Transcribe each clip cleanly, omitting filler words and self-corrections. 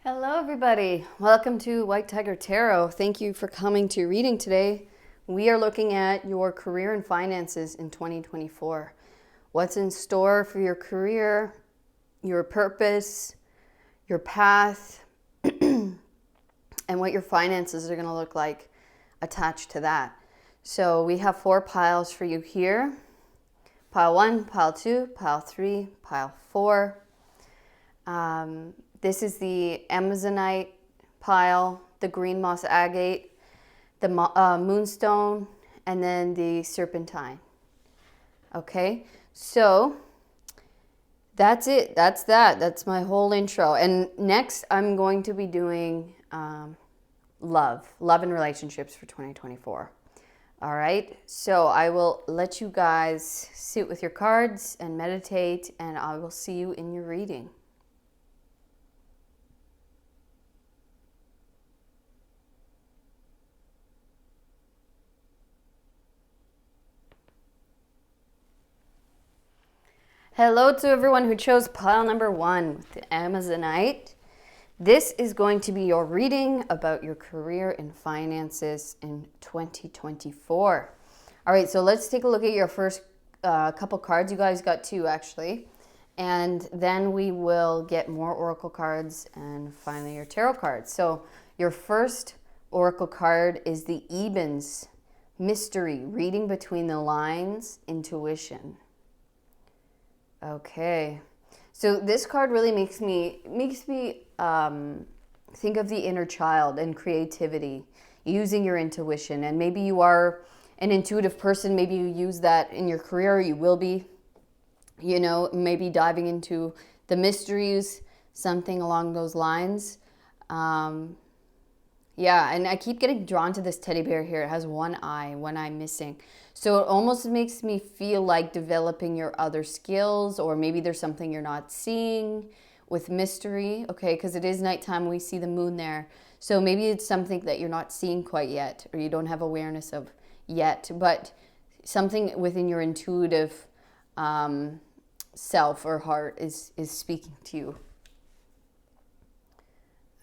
Hello everybody, welcome to White Tiger Tarot. Thank you for coming to reading today. We are looking at your career and finances in 2024. What's in store for your career, your purpose, your path, and what your finances are going to look like attached to that. So we have 4 piles for you here. Pile 1, pile 2, pile 3, pile 4. This is the Amazonite pile, the green moss agate, the moonstone, and then the serpentine. Okay, so that's it. That's that. That's my whole intro. And next, I'm going to be doing love and relationships for 2024. All right, so I will let you guys sit with your cards and meditate, and I will see you in your reading. Hello to everyone who chose pile number 1 with the Amazonite. This is going to be your reading about your career and finances in 2024. All right, so let's take a look at your first couple cards. You guys got 2 actually. And then we will get more oracle cards and finally your tarot cards. So your first oracle card is the Ebens Mystery, reading between the lines, intuition. Okay, so this card really makes me think of the inner child and creativity, using your intuition. And maybe you are an intuitive person. Maybe you use that in your career. You will be, maybe diving into the mysteries, something along those lines. Yeah, and I keep getting drawn to this teddy bear here. It has one eye missing. So it almost makes me feel like developing your other skills, or maybe there's something you're not seeing with mystery, okay? Because it is nighttime, we see the moon there. So maybe it's something that you're not seeing quite yet, or you don't have awareness of yet, but something within your intuitive self or heart is speaking to you.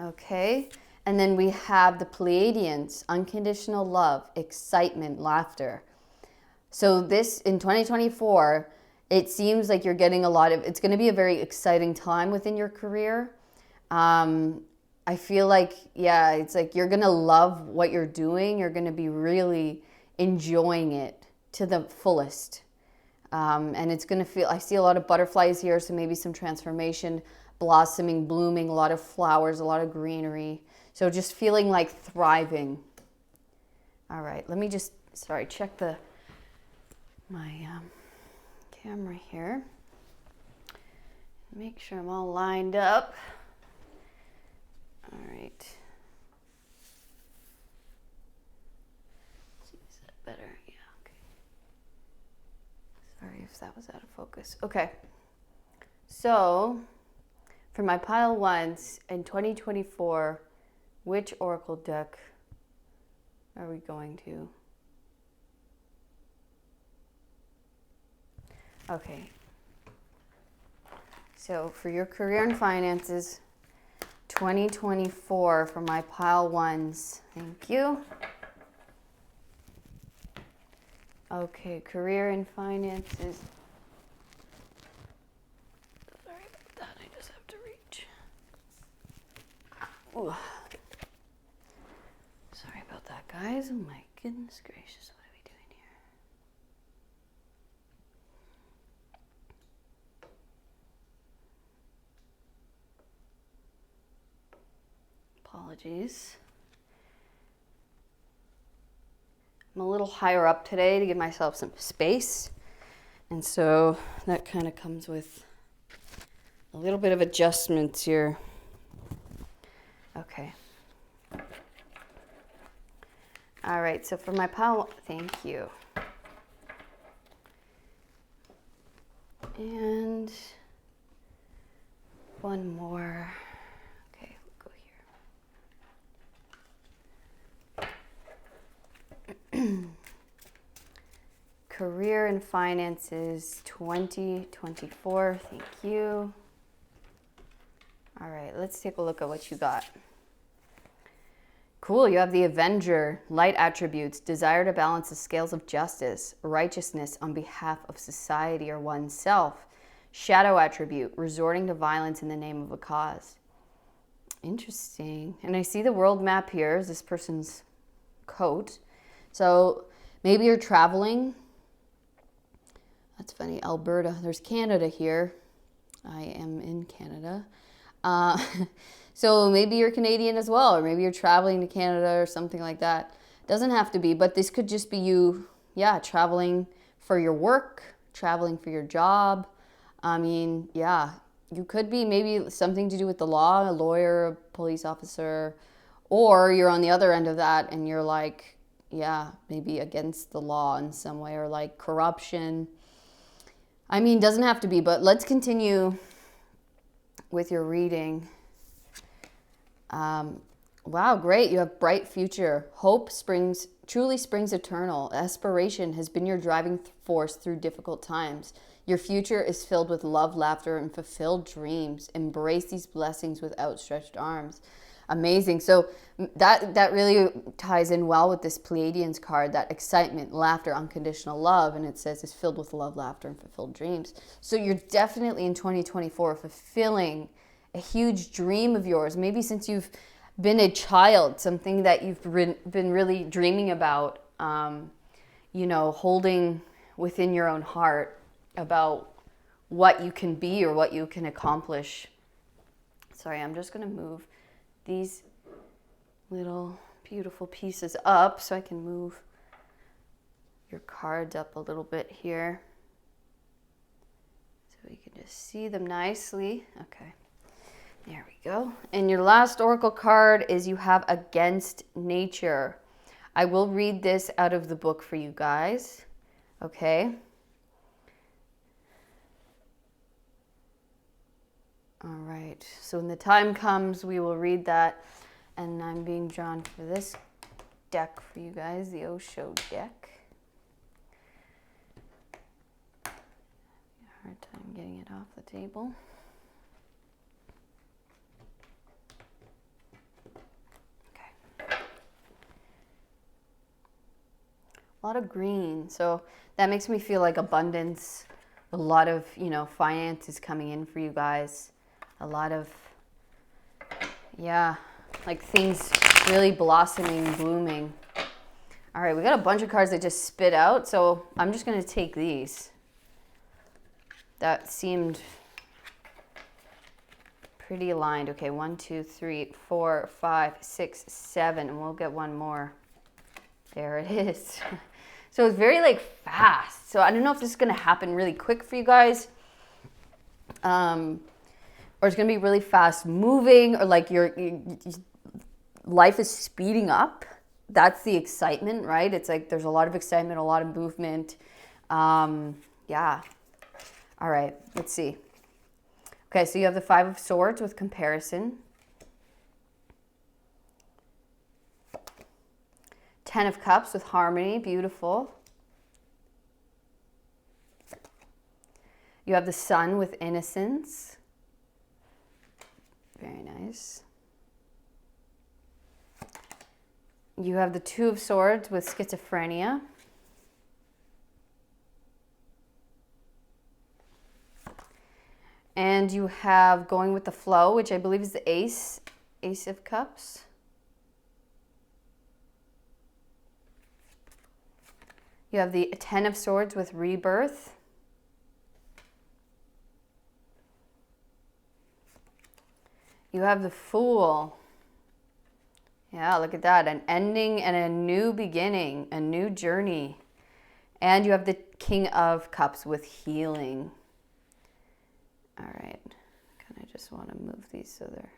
Okay. And then we have the Pleiadians, unconditional love, excitement, laughter. So this, in 2024, it seems like you're getting it's going to be a very exciting time within your career. I feel like, it's like you're going to love what you're doing. You're going to be really enjoying it to the fullest. And it's going to feel, I see a lot of butterflies here, so maybe some transformation, blossoming, blooming, a lot of flowers, a lot of greenery. So just feeling like thriving. All right, let me just, check my camera here. Make sure I'm all lined up. All right. Is that better? Yeah, okay. Sorry if that was out of focus. Okay. So, for my pile 1s in 2024, which oracle deck are we going to? Okay. So for your career and finances, 2024 for my pile 1s. Thank you. Okay, career and finances. Sorry about that, I just have to reach. Ooh. Sorry about that, guys. Oh my goodness gracious, what are we doing here? Apologies. I'm a little higher up today to give myself some space. And so that kind of comes with a little bit of adjustments here. Okay. All right, so for my pile, thank you. And one more. Okay, we'll go here. Career and finances 2024, thank you. All right, right, let's take a look at what you got. Cool, you have the Avenger, light attributes, desire to balance the scales of justice, righteousness on behalf of society or oneself. Shadow attribute, resorting to violence in the name of a cause. Interesting. And I see the world map here is this person's coat. So maybe you're traveling. That's funny, Alberta. There's Canada here. I am in Canada. So maybe you're Canadian as well, or maybe you're traveling to Canada or something like that. Doesn't have to be, but this could just be you, traveling for your work, traveling for your job. I mean, you could be maybe something to do with the law, a lawyer, a police officer, or you're on the other end of that and you're like, maybe against the law in some way, or like corruption. I mean, doesn't have to be, but let's continue with your reading. Wow, great. You have bright future. Hope truly springs eternal. Aspiration has been your driving force through difficult times. Your future is filled with love, laughter, and fulfilled dreams. Embrace these blessings with outstretched arms. Amazing. So that really ties in well with this Pleiadians card, that excitement, laughter, unconditional love. And it says it's filled with love, laughter, and fulfilled dreams. So you're definitely in 2024 fulfilling a huge dream of yours. Maybe since you've been a child, something that you've been really dreaming about, holding within your own heart about what you can be or what you can accomplish. Sorry, I'm just going to move these little beautiful pieces up so I can move your cards up a little bit here so we can just see them nicely. Okay, there we go. And your last oracle card is you have Against Nature. I will read this out of the book for you guys. Okay. All right, so when the time comes, we will read that. And I'm being drawn for this deck for you guys, the Osho deck. Hard time getting it off the table. Okay. A lot of green, so that makes me feel like abundance. A lot of, finances coming in for you guys. A lot of, like things really blossoming, blooming. All right, we got a bunch of cards that just spit out, so I'm just going to take these. That seemed pretty aligned. Okay, 1, 2, 3, 4, 5, 6, 7, and we'll get one more. There it is. So it's very fast. So I don't know if this is going to happen really quick for you guys. Or it's going to be really fast moving, or your life is speeding up. That's the excitement, right? It's like there's a lot of excitement, a lot of movement. All right, let's see. Okay, so you have the Five of Swords with comparison. 10 of Cups with harmony, beautiful. You have the Sun with innocence. Very nice. You have the Two of Swords with schizophrenia. And you have Going with the Flow, which I believe is the Ace of Cups. You have the Ten of Swords with rebirth. You have the Fool. Yeah, look at that. An ending and a new beginning, a new journey. And you have the King of Cups with healing. All right. Kind of just want to move these so they're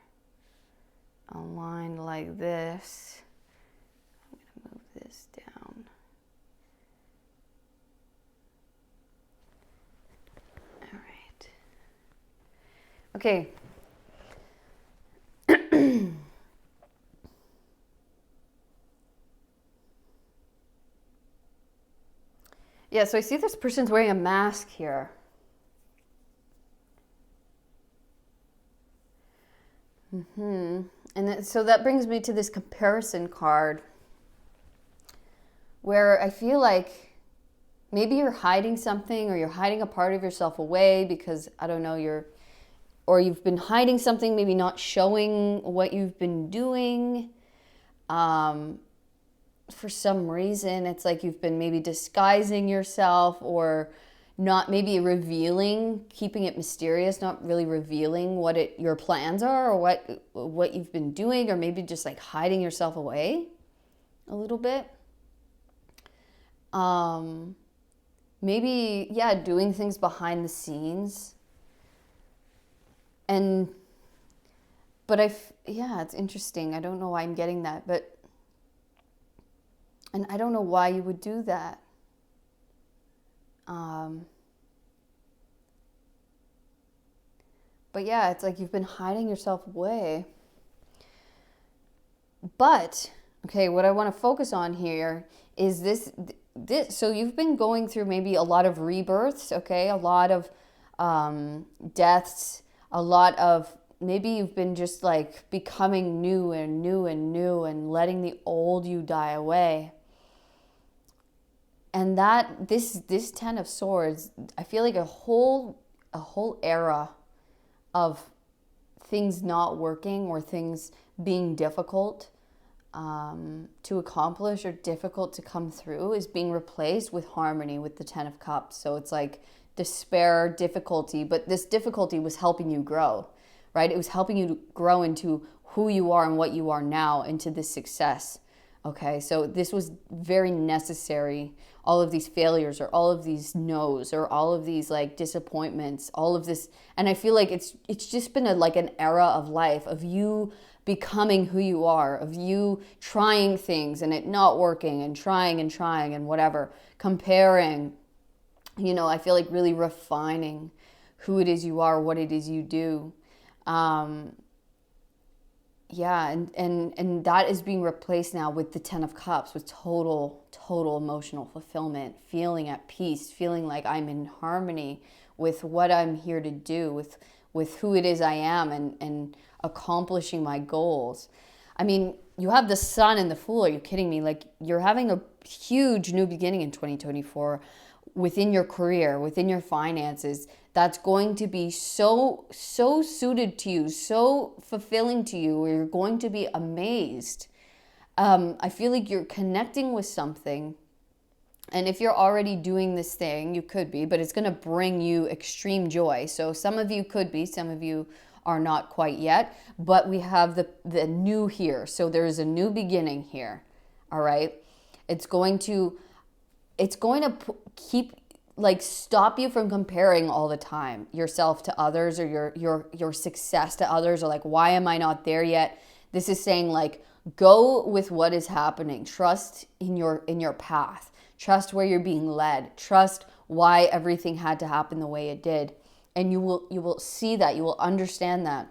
aligned like this. I'm going to move this down. All right. Okay. Yeah, so I see this person's wearing a mask here. So that brings me to this comparison card, where I feel like maybe you're hiding something, or you're hiding a part of yourself away because, I don't know, or you've been hiding something, maybe not showing what you've been doing. For some reason, it's like you've been maybe disguising yourself, or not maybe revealing, keeping it mysterious, not really revealing what your plans are, or what you've been doing, or maybe just like hiding yourself away a little bit. Maybe, yeah, doing things behind the scenes. Yeah, it's interesting. I don't know why I'm getting that, and I don't know why you would do that. But yeah, it's like you've been hiding yourself away. But, okay, what I want to focus on here is this. So you've been going through maybe a lot of rebirths, okay? A lot of deaths, a lot of, maybe you've been just like becoming new and new and new and letting the old you die away. And that this 10 of Swords, I feel like a whole era of things not working, or things being difficult to accomplish, or difficult to come through, is being replaced with harmony with the 10 of Cups. So it's like despair, difficulty, but this difficulty was helping you grow, right? It was helping you to grow into who you are and what you are now, into this success. Okay, so this was very necessary. All of these failures, or all of these no's, or all of these like disappointments, all of this. And I feel like it's just been like an era of life of you becoming who you are, of you trying things and it not working, and trying and whatever, comparing, I feel like really refining who it is you are, what it is you do. Yeah, and that is being replaced now with the 10 of Cups, with total emotional fulfillment, feeling at peace, feeling like I'm in harmony with what I'm here to do, with who it is I am, and accomplishing my goals. I mean, you have the Sun and the Fool. Are you kidding me? Like, you're having a huge new beginning in 2024 within your career, within your finances. That's going to be so suited to you, so fulfilling to you, where you're going to be amazed. I feel like you're connecting with something. And if you're already doing this thing, you could be, but it's going to bring you extreme joy. So some of you could be, some of you are not quite yet, but we have the new here. So there is a new beginning here. All right. It's going to keep, like, stop you from comparing all the time yourself to others, or your success to others, or like, why am I not there yet? This is saying, like, go with what is happening. Trust in your path. Trust where you're being led. Trust why everything had to happen the way it did. And you will see that. You will understand that.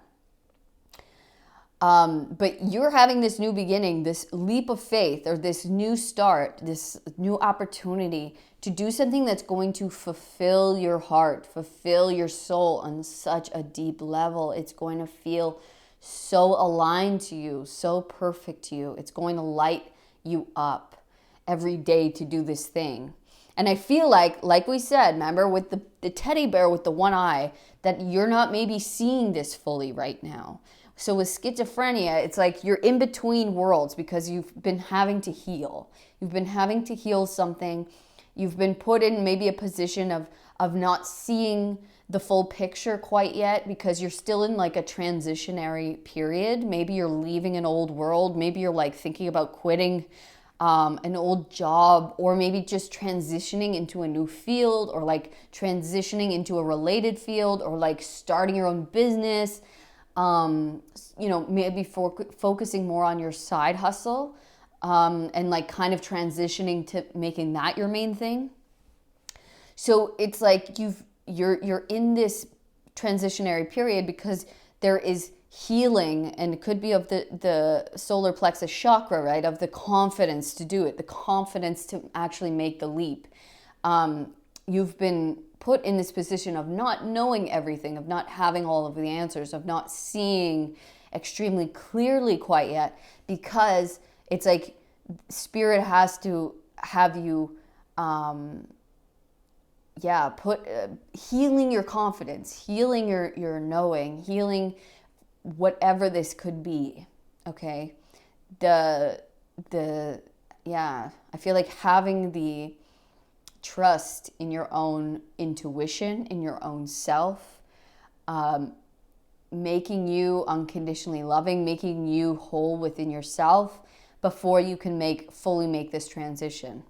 But you're having this new beginning, this leap of faith, or this new start, this new opportunity to do something that's going to fulfill your heart, fulfill your soul on such a deep level. It's going to feel so aligned to you, so perfect to you. It's going to light you up every day to do this thing. And I feel like we said, remember, with the teddy bear with the one eye, that you're not maybe seeing this fully right now. So with schizophrenia, it's like you're in between worlds, because you've been having to heal. You've been having to heal something. You've been put in maybe a position of not seeing the full picture quite yet, because you're still in like a transitionary period. Maybe you're leaving an old world. Maybe you're like thinking about quitting an old job, or maybe just transitioning into a new field, or like transitioning into a related field, or like starting your own business. Maybe focusing more on your side hustle, and like kind of transitioning to making that your main thing. So it's like you're in this transitionary period, because there is healing, and it could be of the solar plexus chakra, right? Of the confidence to do it, the confidence to actually make the leap. You've been put in this position of not knowing everything, of not having all of the answers, of not seeing extremely clearly quite yet, because it's like spirit has to have you put healing your confidence, healing your knowing, healing whatever this could be. Okay, the I feel like having the trust in your own intuition, in your own self, making you unconditionally loving, making you whole within yourself before you can fully make this transition.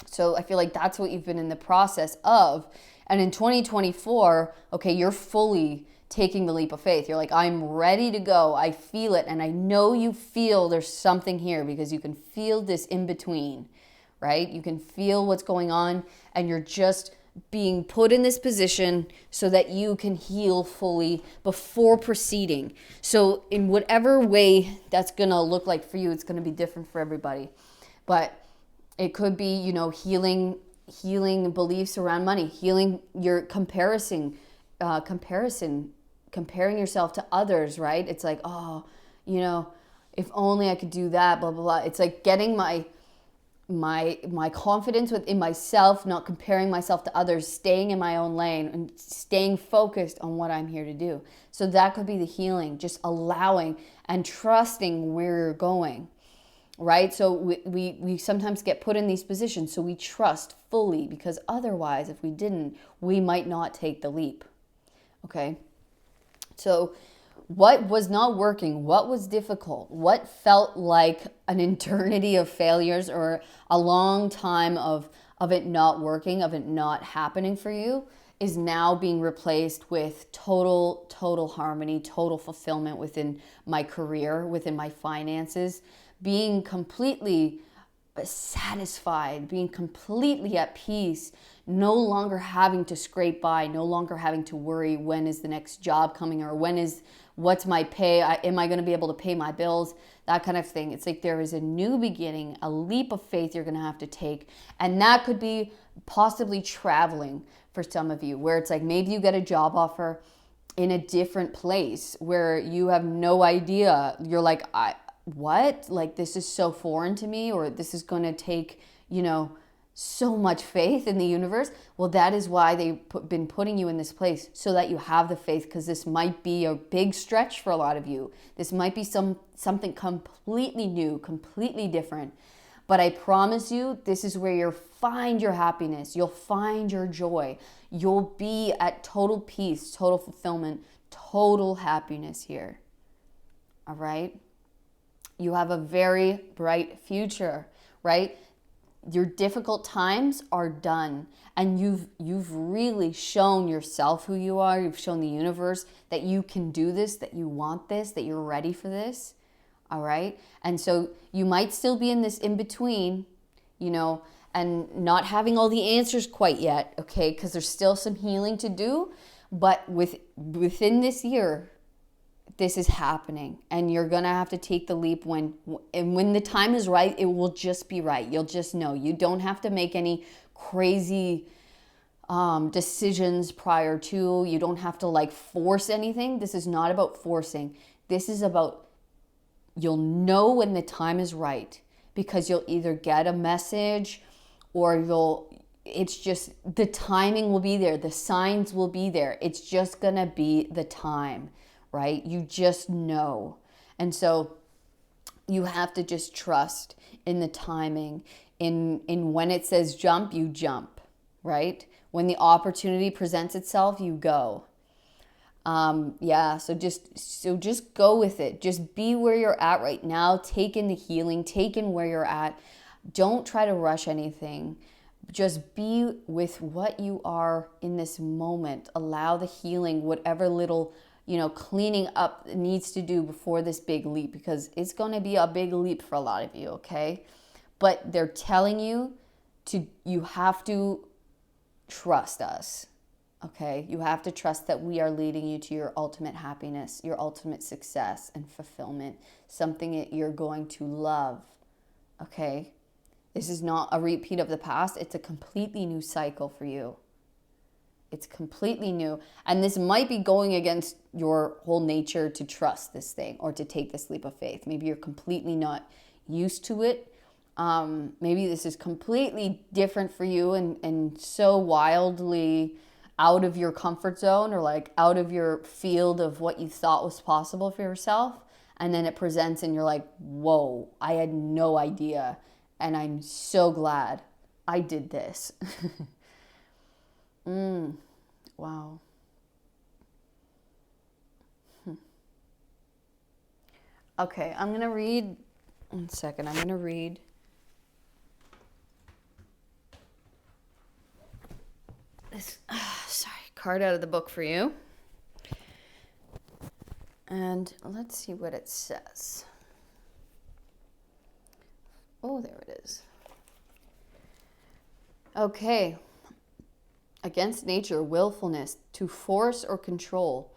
So I feel like that's what you've been in the process of. And in 2024, okay, you're fully taking the leap of faith. You're like, I'm ready to go. I feel it. And I know you feel there's something here, because you can feel this in between, right? You can feel what's going on, and you're just being put in this position so that you can heal fully before proceeding. So in whatever way that's going to look like for you, it's going to be different for everybody. But it could be, healing beliefs around money, healing your comparing yourself to others, right? It's like, oh, if only I could do that, blah, blah, blah. It's like getting my confidence within myself, not comparing myself to others, staying in my own lane and staying focused on what I'm here to do. So that could be the healing, just allowing and trusting where you're going. Right? So we sometimes get put in these positions, so we trust fully, because otherwise, if we didn't, we might not take the leap. Okay? So what was not working? What was difficult? What felt like an eternity of failures, or a long time of it not working, of it not happening for you, is now being replaced with total harmony, total fulfillment within my career, within my finances, being completely satisfied, being completely at peace, no longer having to scrape by, no longer having to worry when is the next job coming, or what's my pay, am I going to be able to pay my bills, that kind of thing. It's like there is a new beginning, a leap of faith you're going to have to take. And that could be possibly traveling for some of you, where it's like maybe you get a job offer in a different place where you have no idea. You're like, what? Like, this is so foreign to me, or this is going to take, so much faith in the universe. Well, that is why they've been putting you in this place, so that you have the faith, because this might be a big stretch for a lot of you. This might be something completely new, completely different. But I promise you, this is where you'll find your happiness. You'll find your joy. You'll be at total peace, total fulfillment, total happiness here. All right? You have a very bright future, right? Your difficult times are done, and you've really shown yourself who you are. You've shown the universe that you can do this, that you want this, that you're ready for this. All right? And so you might still be in this in between, and not having all the answers quite yet, okay? Because there's still some healing to do, but within this year, this is happening, and you're gonna have to take the leap when the time is right. It will just be right. You'll just know. You don't have to make any crazy decisions prior to. You don't have to force anything. This is not about forcing. This is about, you'll know when the time is right, because you'll either get a message, or it's just, the timing will be there. The signs will be there. It's just gonna be the time. Right? You just know. And so you have to just trust in the timing. In when it says jump, you jump, right? When the opportunity presents itself, you go. So just go with it. Just be where you're at right now. Take in the healing, take in where you're at. Don't try to rush anything. Just be with what you are in this moment. Allow the healing, whatever little cleaning up needs to do before this big leap, because it's going to be a big leap for a lot of you, okay? But they're telling you you have to trust us, okay? You have to trust that we are leading you to your ultimate happiness, your ultimate success and fulfillment, something that you're going to love, okay? This is not a repeat of the past. It's a completely new cycle for you. It's completely new. And this might be going against your whole nature to trust this thing or to take this leap of faith. Maybe you're completely not used to it. Maybe this is completely different for you and so wildly out of your comfort zone or like out of your field of what you thought was possible for yourself. And then it presents and you're like, whoa, I had no idea. And I'm so glad I did this. Wow. Okay, I'm going to read, 1 second, I'm going to read this card out of the book for you. And let's see what it says. Oh, there it is. Okay. Against nature, willfulness, to force or control.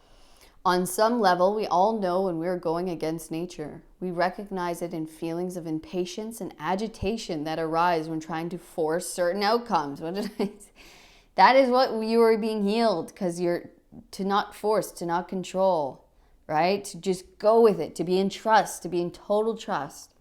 On some level, we all know when we're going against nature. We recognize it in feelings of impatience and agitation that arise when trying to force certain outcomes. What did I say? That is what you are being healed, because you're to not force, to not control, right? To just go with it, to be in trust, to be in total trust.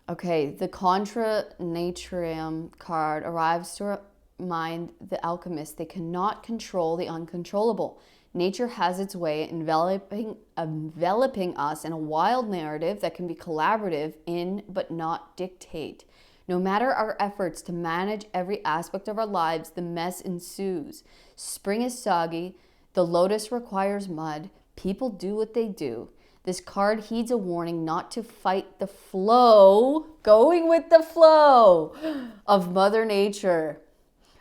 Okay, the Contra Naturium card arrives to remind the alchemist they cannot control the uncontrollable. Nature has its way enveloping us in a wild narrative that can be collaborative in but not dictate. No matter our efforts to manage every aspect of our lives, the mess ensues. Spring is soggy, the lotus requires mud, people do what they do. This card heeds a warning not to fight the flow, going with the flow of Mother Nature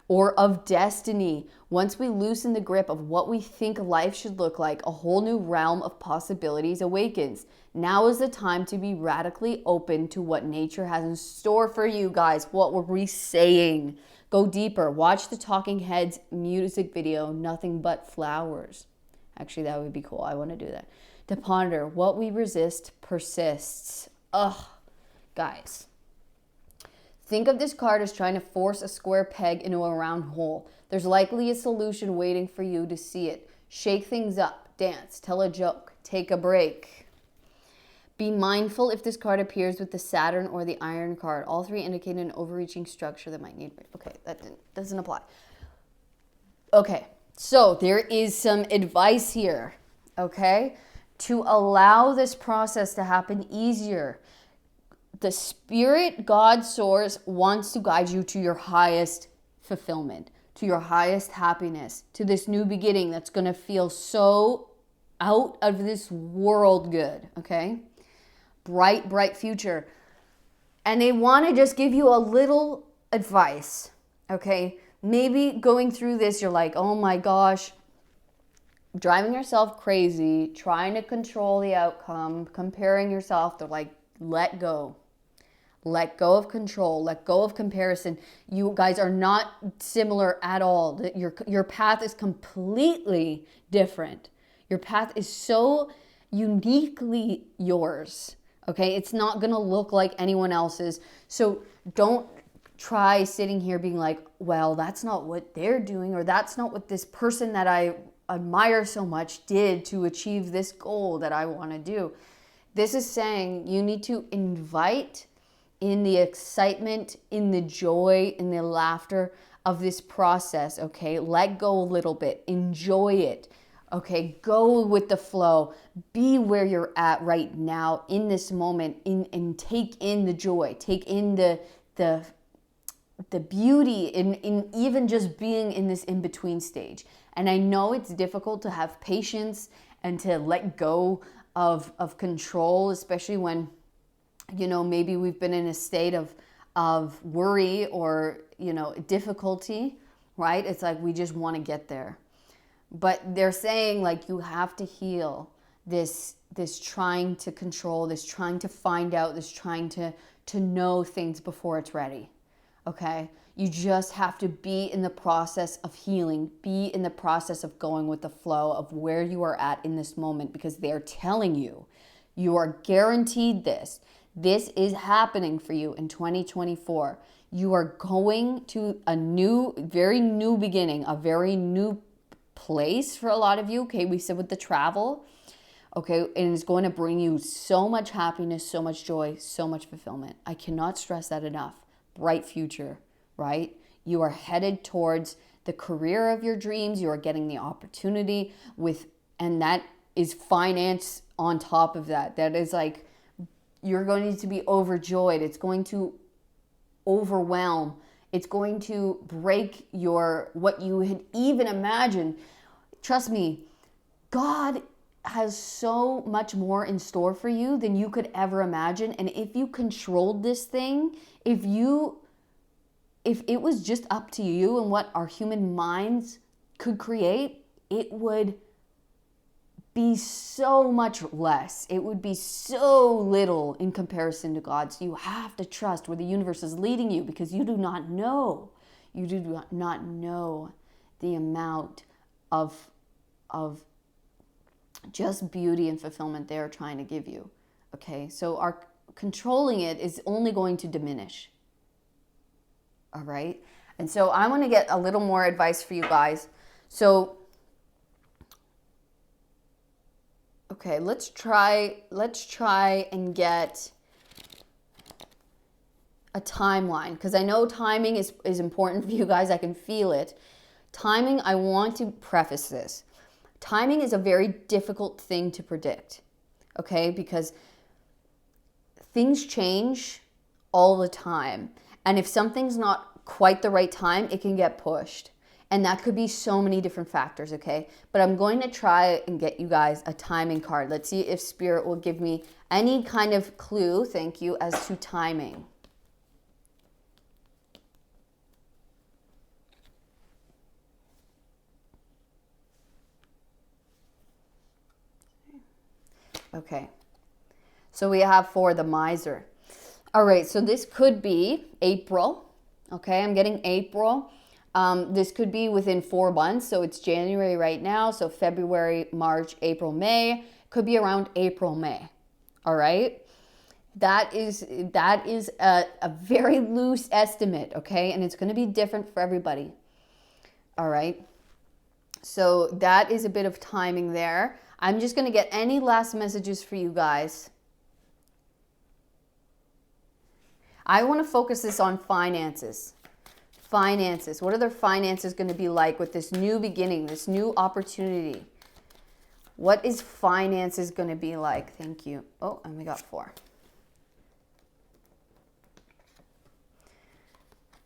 or of destiny. Once we loosen the grip of what we think life should look like, a whole new realm of possibilities awakens. Now is the time to be radically open to what nature has in store for you guys. What were we saying? Go deeper. Watch the Talking Heads music video, Nothing But Flowers. Actually, that would be cool. I want to do that. To ponder, what we resist persists. Ugh, guys. Think of this card as trying to force a square peg into a round hole. There's likely a solution waiting for you to see it. Shake things up, dance, tell a joke, take a break. Be mindful if this card appears with the Saturn or the Iron card. All three indicate an overreaching structure that might need... Okay, that doesn't apply. Okay, so there is some advice here, okay? To allow this process to happen easier. The Spirit, God, Source, wants to guide you to your highest fulfillment, to your highest happiness, to this new beginning that's going to feel so out of this world good, okay? Bright, bright future. And they want to just give you a little advice, okay? Maybe going through this, you're like, oh my gosh, driving yourself crazy, trying to control the outcome, comparing yourself. They're like, let go. Let go of control. Let go of comparison. You guys are not similar at all. Your path is completely different. Your path is so uniquely yours. Okay? It's not going to look like anyone else's. So don't try sitting here being like, well, that's not what they're doing, or that's not what this person that I admire so much did to achieve this goal that I want to do. This is saying you need to invite in the excitement, in the joy, in the laughter of this process, okay? Let go a little bit. Enjoy it, okay? Go with the flow. Be where you're at right now in this moment, and take in the joy. Take in the beauty in even just being in this in-between stage. And I know it's difficult to have patience and to let go of control, especially when, you know, maybe we've been in a state of worry or, you know, difficulty, right? It's like we just want to get there. But they're saying, like, you have to heal this trying to control, this trying to find out, this trying to know things before it's ready, okay? You just have to be in the process of healing, be in the process of going with the flow of where you are at in this moment, because they're telling you, you are guaranteed this. This is happening for you in 2024. You are going to a new, very new beginning, a very new place for a lot of you. Okay, we said with the travel. Okay, and it's going to bring you so much happiness, so much joy, so much fulfillment. I cannot stress that enough. Bright future, right? You are headed towards the career of your dreams. You are getting the opportunity and that is finance on top of that. That is like, you're going to be overjoyed. It's going to overwhelm. It's going to break what you had even imagined. Trust me, God has so much more in store for you than you could ever imagine. And if you controlled this thing, if it was just up to you and what our human minds could create, it would be so much less. It would be so little in comparison to God. So you have to trust where the universe is leading you, because you do not know. You do not know the amount of just beauty and fulfillment they're trying to give you. Okay, so our controlling it is only going to diminish. All right, and so I want to get a little more advice for you guys. So, okay, let's try and get a timeline, because I know timing is important for you guys. I can feel it. Timing, I want to preface this. Timing is a very difficult thing to predict, okay? Because things change all the time. And if something's not quite the right time, it can get pushed. And that could be so many different factors, okay? But I'm going to try and get you guys a timing card. Let's see if Spirit will give me any kind of clue, thank you, as to timing. Okay, so we have for the miser. All right, so this could be April. Okay, I'm getting April. This could be within 4 months. So it's January right now. So February, March, April, May. Could be around April, May. All right. That is a very loose estimate. Okay, and it's going to be different for everybody. All right. So that is a bit of timing there. I'm just going to get any last messages for you guys. I want to focus this on finances. Finances. What are their finances going to be like with this new beginning, this new opportunity? What is finances going to be like? Thank you. Oh, and we got 4.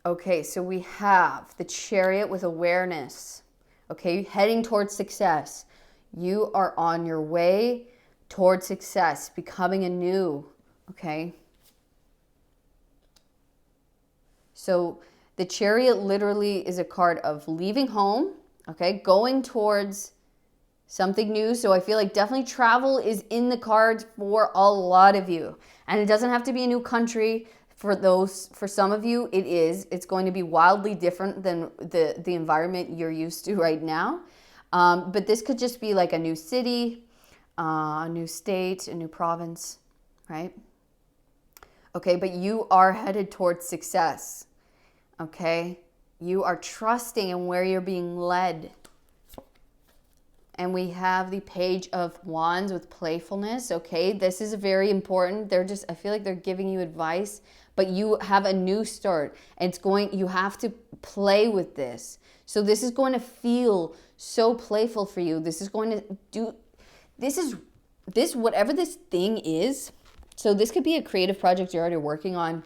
Okay, so we have the Chariot with awareness. Okay, heading towards success. You are on your way towards success, becoming anew. Okay. So the Chariot literally is a card of leaving home, okay, going towards something new. So I feel like definitely travel is in the cards for a lot of you. And it doesn't have to be a new country. For some of you, it is. It's going to be wildly different than the environment you're used to right now. But this could just be like a new city, a new state, a new province, right? Okay, but you are headed towards success, okay? You are trusting in where you're being led. And we have the Page of Wands with playfulness, okay? This is very important. I feel like they're giving you advice, but you have a new start. And you have to play with this. So this is going to feel so playful for you. This is going to do, whatever this thing is. So this could be a creative project you're already working on,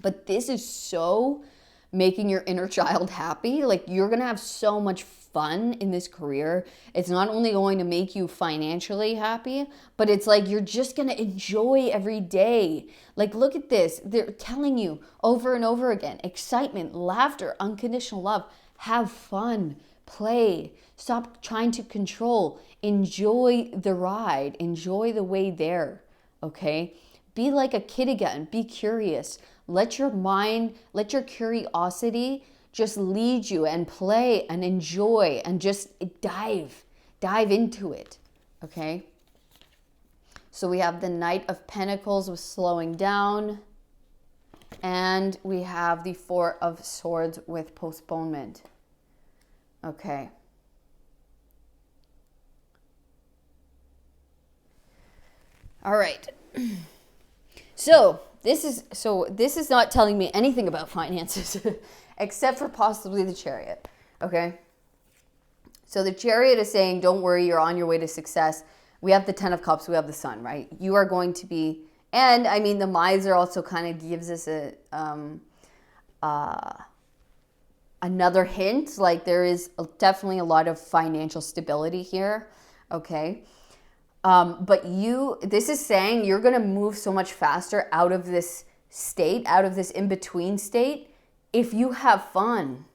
but this is so making your inner child happy. Like, you're going to have so much fun in this career. It's not only going to make you financially happy, but it's like you're just going to enjoy every day. Like, look at this. They're telling you over and over again, excitement, laughter, unconditional love. Have fun, play, stop trying to control, enjoy the ride, enjoy the way there, okay? Be like a kid again, be curious. Let your mind, let your curiosity just lead you and play and enjoy and just dive into it, okay? So we have the Knight of Pentacles with slowing down. And we have the Four of Swords with postponement. Okay. All right. So this is not telling me anything about finances except for possibly the Chariot. Okay. So the Chariot is saying, don't worry, you're on your way to success. We have the Ten of Cups, we have the Sun, right? You are going to be, and I mean, the Miser also kind of gives us another hint. Like there is definitely a lot of financial stability here. Okay. But this is saying you're going to move so much faster out of this state, out of this in-between state, if you have fun.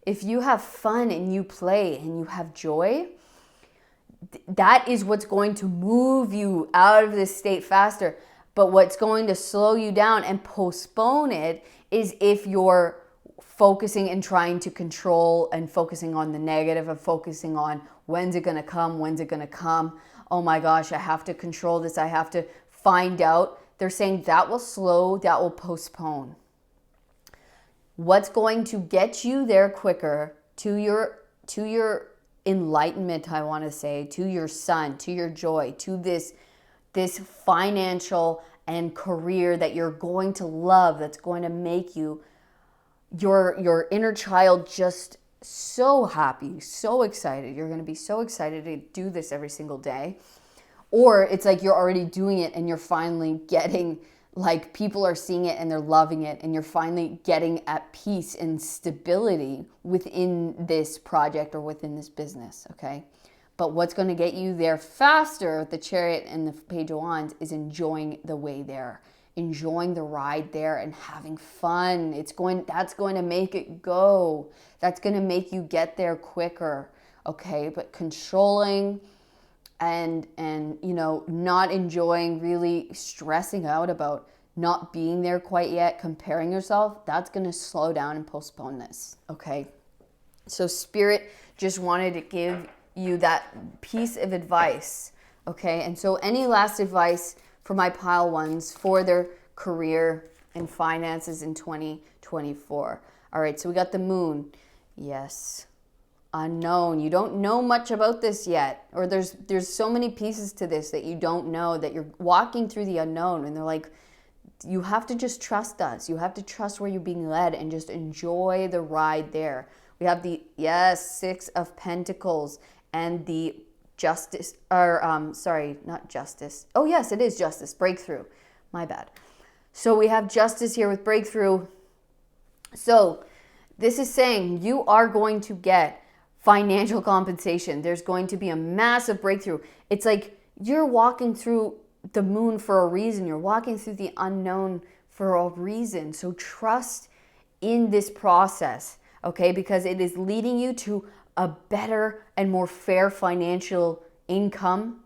If you have fun and you play and you have joy, that is what's going to move you out of this state faster. But what's going to slow you down and postpone it is if you're focusing and trying to control and focusing on the negative and focusing on when's it going to come, when's it going to come. Oh my gosh, I have to control this. I have to find out. They're saying that will slow, that will postpone. What's going to get you there quicker to your enlightenment, I want to say, to your sun, to your joy, to this financial and career that you're going to love, that's going to make you your inner child just so happy, so excited. You're going to be so excited to do this every single day. Or it's like you're already doing it and you're finally getting, like, people are seeing it and they're loving it, and you're finally getting at peace and stability within this project or within this business, okay? But what's going to get you there faster with the Chariot and the Page of Wands is enjoying the way there, enjoying the ride there and having fun. That's going to make it go. That's going to make you get there quicker, okay? But controlling and not enjoying, really stressing out about not being there quite yet, comparing yourself, that's going to slow down and postpone this, okay? So Spirit just wanted to give you that piece of advice, okay? And so any last advice for my pile ones for their career and finances in 2024? All right, so we got the Moon. Yes. Unknown. You don't know much about this yet, or there's so many pieces to this that you don't know, that you're walking through the unknown, and they're like, you have to just trust us. You have to trust where you're being led and just enjoy the ride there. We have the Six of Pentacles and the Justice, or sorry, not Justice. Oh yes, it is Justice, breakthrough. My bad. So we have Justice here with breakthrough. So this is saying you are going to get financial compensation. There's going to be a massive breakthrough. It's like you're walking through the moon for a reason. You're walking through the unknown for a reason. So trust in this process, okay? Because it is leading you to a better and more fair financial income,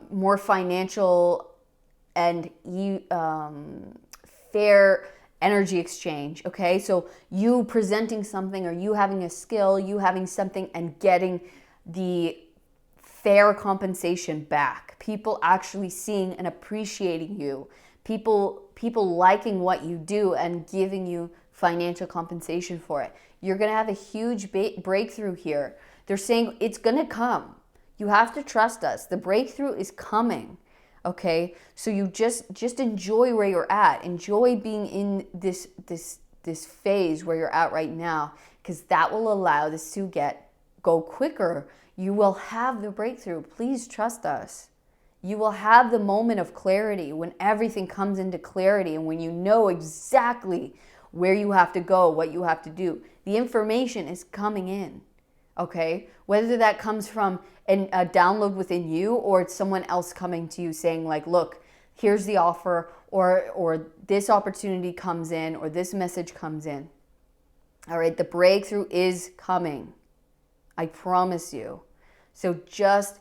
more financial and fair energy exchange, okay? So you presenting something, or you having a skill, you having something and getting the fair compensation back. People actually seeing and appreciating you. People liking what you do and giving you financial compensation for it. You're going to have a huge breakthrough here. They're saying it's going to come. You have to trust us. The breakthrough is coming. Okay, so you just enjoy where you're at. Enjoy being in this phase where you're at right now, because that will allow this to go quicker. You will have the breakthrough. Please trust us. You will have the moment of clarity when everything comes into clarity, and when you know exactly where you have to go, what you have to do. The information is coming in. Okay, whether that comes from a download within you, or it's someone else coming to you saying like, look, here's the offer, or this opportunity comes in, or this message comes in. All right, the breakthrough is coming. I promise you. So just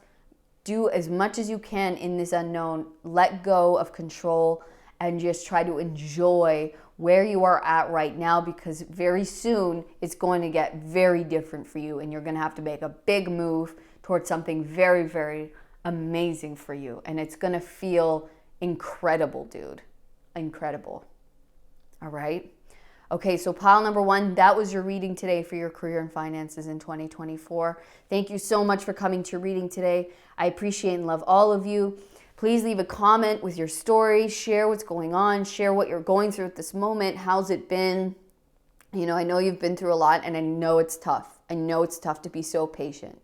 do as much as you can in this unknown. Let go of control and just try to enjoy where you are at right now, because very soon it's going to get very different for you, and you're going to have to make a big move towards something very, very amazing for you. And it's going to feel incredible, dude. Incredible. All right. Okay, so pile number 1, that was your reading today for your career and finances in 2024. Thank you so much for coming to your reading today. I appreciate and love all of you. Please leave a comment with your story. Share what's going on. Share what you're going through at this moment. How's it been? You know, I know you've been through a lot, and I know it's tough. I know it's tough to be so patient.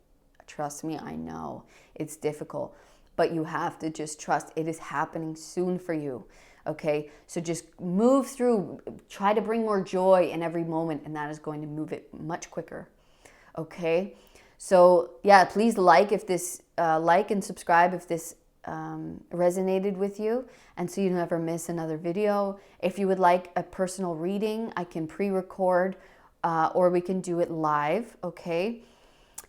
Trust me, I know it's difficult, but you have to just trust it is happening soon for you. Okay, so just move through, try to bring more joy in every moment, and that is going to move it much quicker. Okay, so yeah, please like and subscribe if this resonated with you, and so you never miss another video. If you would like a personal reading, I can pre-record or we can do it live. Okay,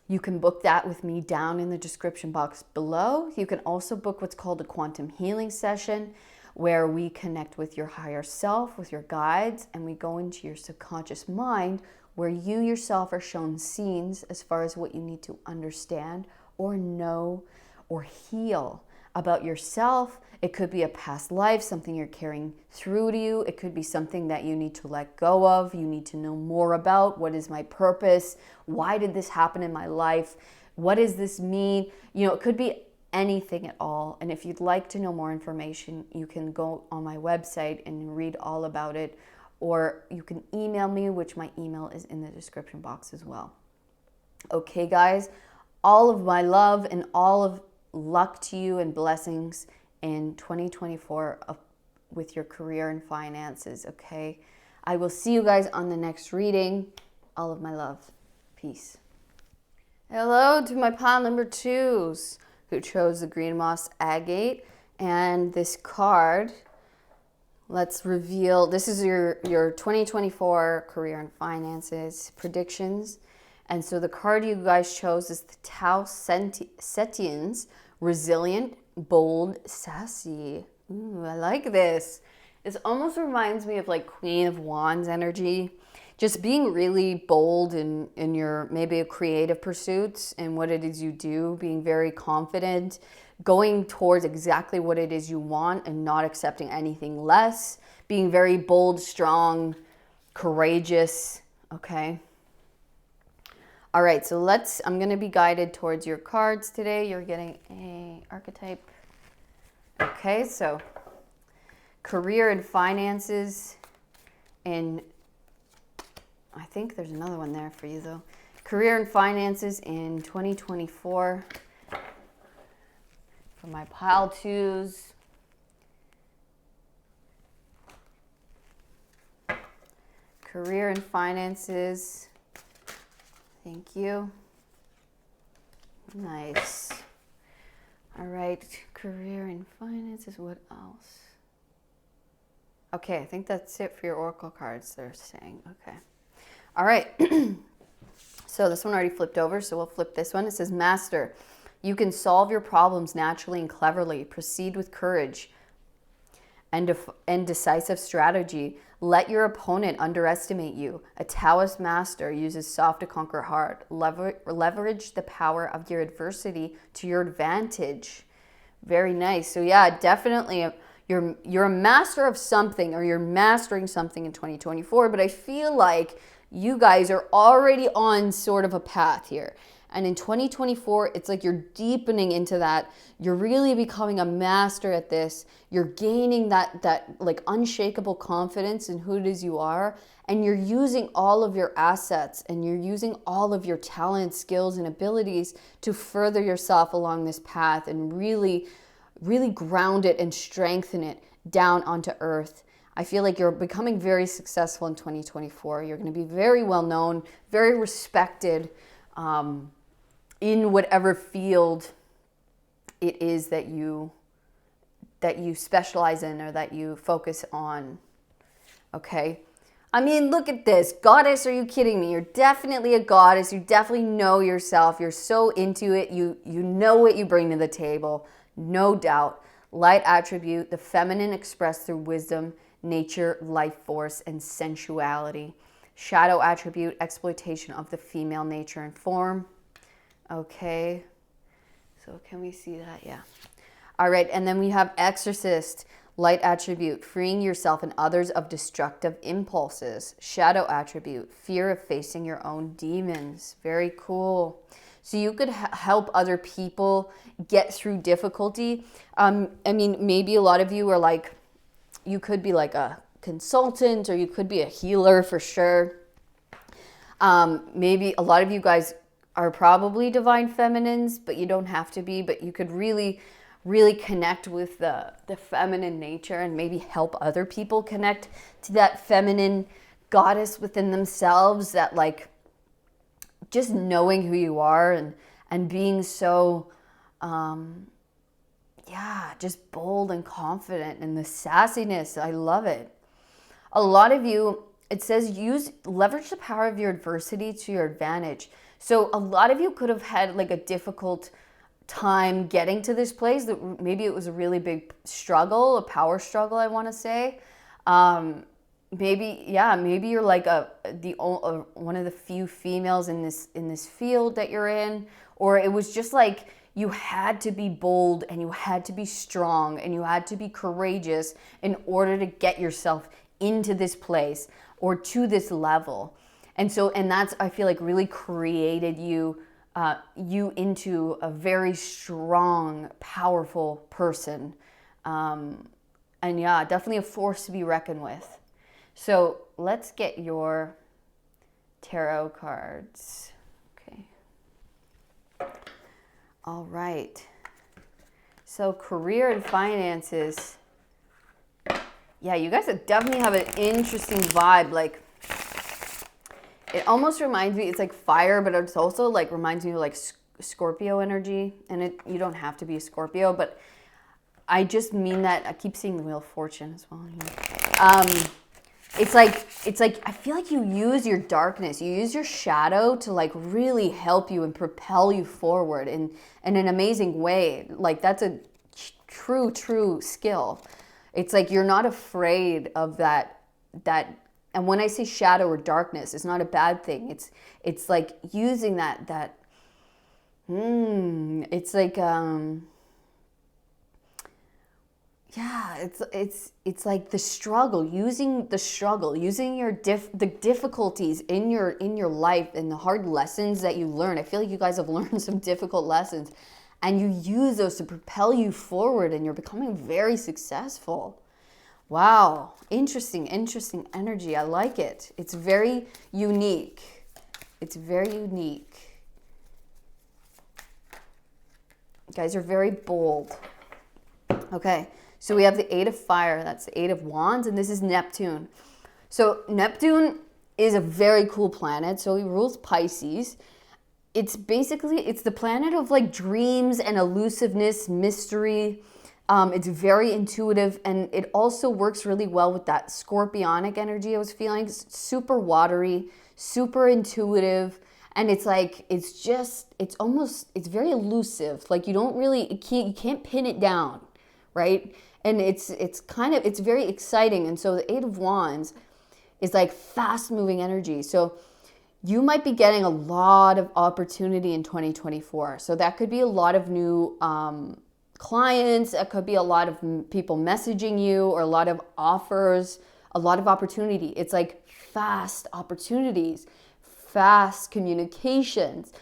you can book that with me down in the description box below. You can also book what's called a quantum healing session, where we connect with your higher self, with your guides, and we go into your subconscious mind, where you yourself are shown scenes as far as what you need to understand or know or heal about yourself. It could be a past life, something you're carrying through to you. It could be something that you need to let go of. You need to know more about. What is my purpose? Why did this happen in my life? What does this mean? You know, it could be anything at all. And if you'd like to know more information, you can go on my website and read all about it, or you can email me, which my email is in the description box as well. Okay, guys, all of my love and all of luck to you and blessings in 2024 with your career and finances. Okay, I will see you guys on the next reading. All of my love. Peace. Hello to my pile number 2s who chose the green moss agate and this card. Let's reveal, this is your 2024 career and finances predictions. And so the card you guys chose is the Tao Setians, resilient, bold, sassy. Ooh, I like this. This almost reminds me of like Queen of Wands energy. Just being really bold in your maybe creative pursuits and what it is you do, being very confident, going towards exactly what it is you want and not accepting anything less, being very bold, strong, courageous, okay? All right, so I'm gonna be guided towards your cards today. You're getting a archetype. Okay, so career and finances in I think there's another one there for you though. Career and finances in 2024 for my pile 2s. Career and finances. Thank you. Nice. All right, career and finances. What else? Okay, I think that's it for your oracle cards, they're saying. Okay. All right, so this one already flipped over, so we'll flip this one. It says, Master, you can solve your problems naturally and cleverly. Proceed with courage and decisive strategy. Let your opponent underestimate you. A Taoist master uses soft to conquer hard. Leverage the power of your adversity to your advantage. Very nice. So yeah, definitely you're a master of something, or you're mastering something in 2024, but I feel like you guys are already on sort of a path here. And in 2024, it's like you're deepening into that. You're really becoming a master at this. You're gaining that like unshakable confidence in who it is you are. And you're using all of your assets and you're using all of your talents, skills, and abilities to further yourself along this path and really, really ground it and strengthen it down onto earth. I feel like you're becoming very successful in 2024. You're going to be very well known, very respected in whatever field it is that you specialize in or that you focus on. Okay? I mean, look at this. Goddess, are you kidding me? You're definitely a goddess. You definitely know yourself. You're so into it. You know what you bring to the table. No doubt. Light attribute, the feminine expressed through wisdom, nature, life force, and sensuality. Shadow attribute, exploitation of the female nature and form. Okay, So can we see that? Yeah. All right, and then we have exorcist, light attribute, freeing yourself and others of destructive impulses. Shadow attribute, fear of facing your own demons. Very cool. So you could help other people get through difficulty. I mean, maybe a lot of you are like, you could be like a consultant, or you could be a healer for sure. Maybe a lot of you guys are probably divine feminines, but you don't have to be, but you could really connect with the feminine nature and maybe help other people connect to that feminine goddess within themselves, that like just knowing who you are and being so just bold and confident, and the sassiness. I love it. A lot of you, it says leverage the power of your adversity to your advantage. So a lot of you could have had like a difficult time getting to this place, that maybe it was a really big struggle, a power struggle, I want to say. Maybe you're like one of the few females in this field that you're in, or it was just like you had to be bold and you had to be strong and you had to be courageous in order to get yourself into this place or to this level. And that's, I feel like, really created you into a very strong, powerful person. And yeah, definitely a force to be reckoned with. So let's get your tarot cards. Okay. All right. So career and finances. Yeah, you guys definitely have an interesting vibe. Like, it almost reminds me, it's like fire, but it's also like reminds me of like Scorpio energy. And you don't have to be a Scorpio, but I just mean that. I keep seeing the Wheel of Fortune as well. It's like I feel like you use your darkness, you use your shadow to like really help you and propel you forward in an amazing way. Like, that's a true skill. It's like you're not afraid of that. And when I say shadow or darkness, it's not a bad thing. It's like using that. It's like it's like the struggle, using the difficulties in your life and the hard lessons that you learn. I feel like you guys have learned some difficult lessons, and you use those to propel you forward, and you're becoming very successful. Wow, interesting energy. I like it. It's very unique. You guys are very bold. Okay, so we have the Eight of Fire. That's the Eight of Wands, and this is Neptune. So Neptune is a very cool planet. So he rules Pisces. It's the planet of like dreams and elusiveness, mystery. It's very intuitive, and it also works really well with that scorpionic energy I was feeling. It's super watery, super intuitive, and it's like it's very elusive. Like you can't pin it down, right? And it's very exciting. And so the Eight of Wands is like fast moving energy. So you might be getting a lot of opportunity in 2024. So that could be a lot of new clients. It could be a lot of people messaging you, or a lot of offers, a lot of opportunity. It's like fast opportunities, fast communications,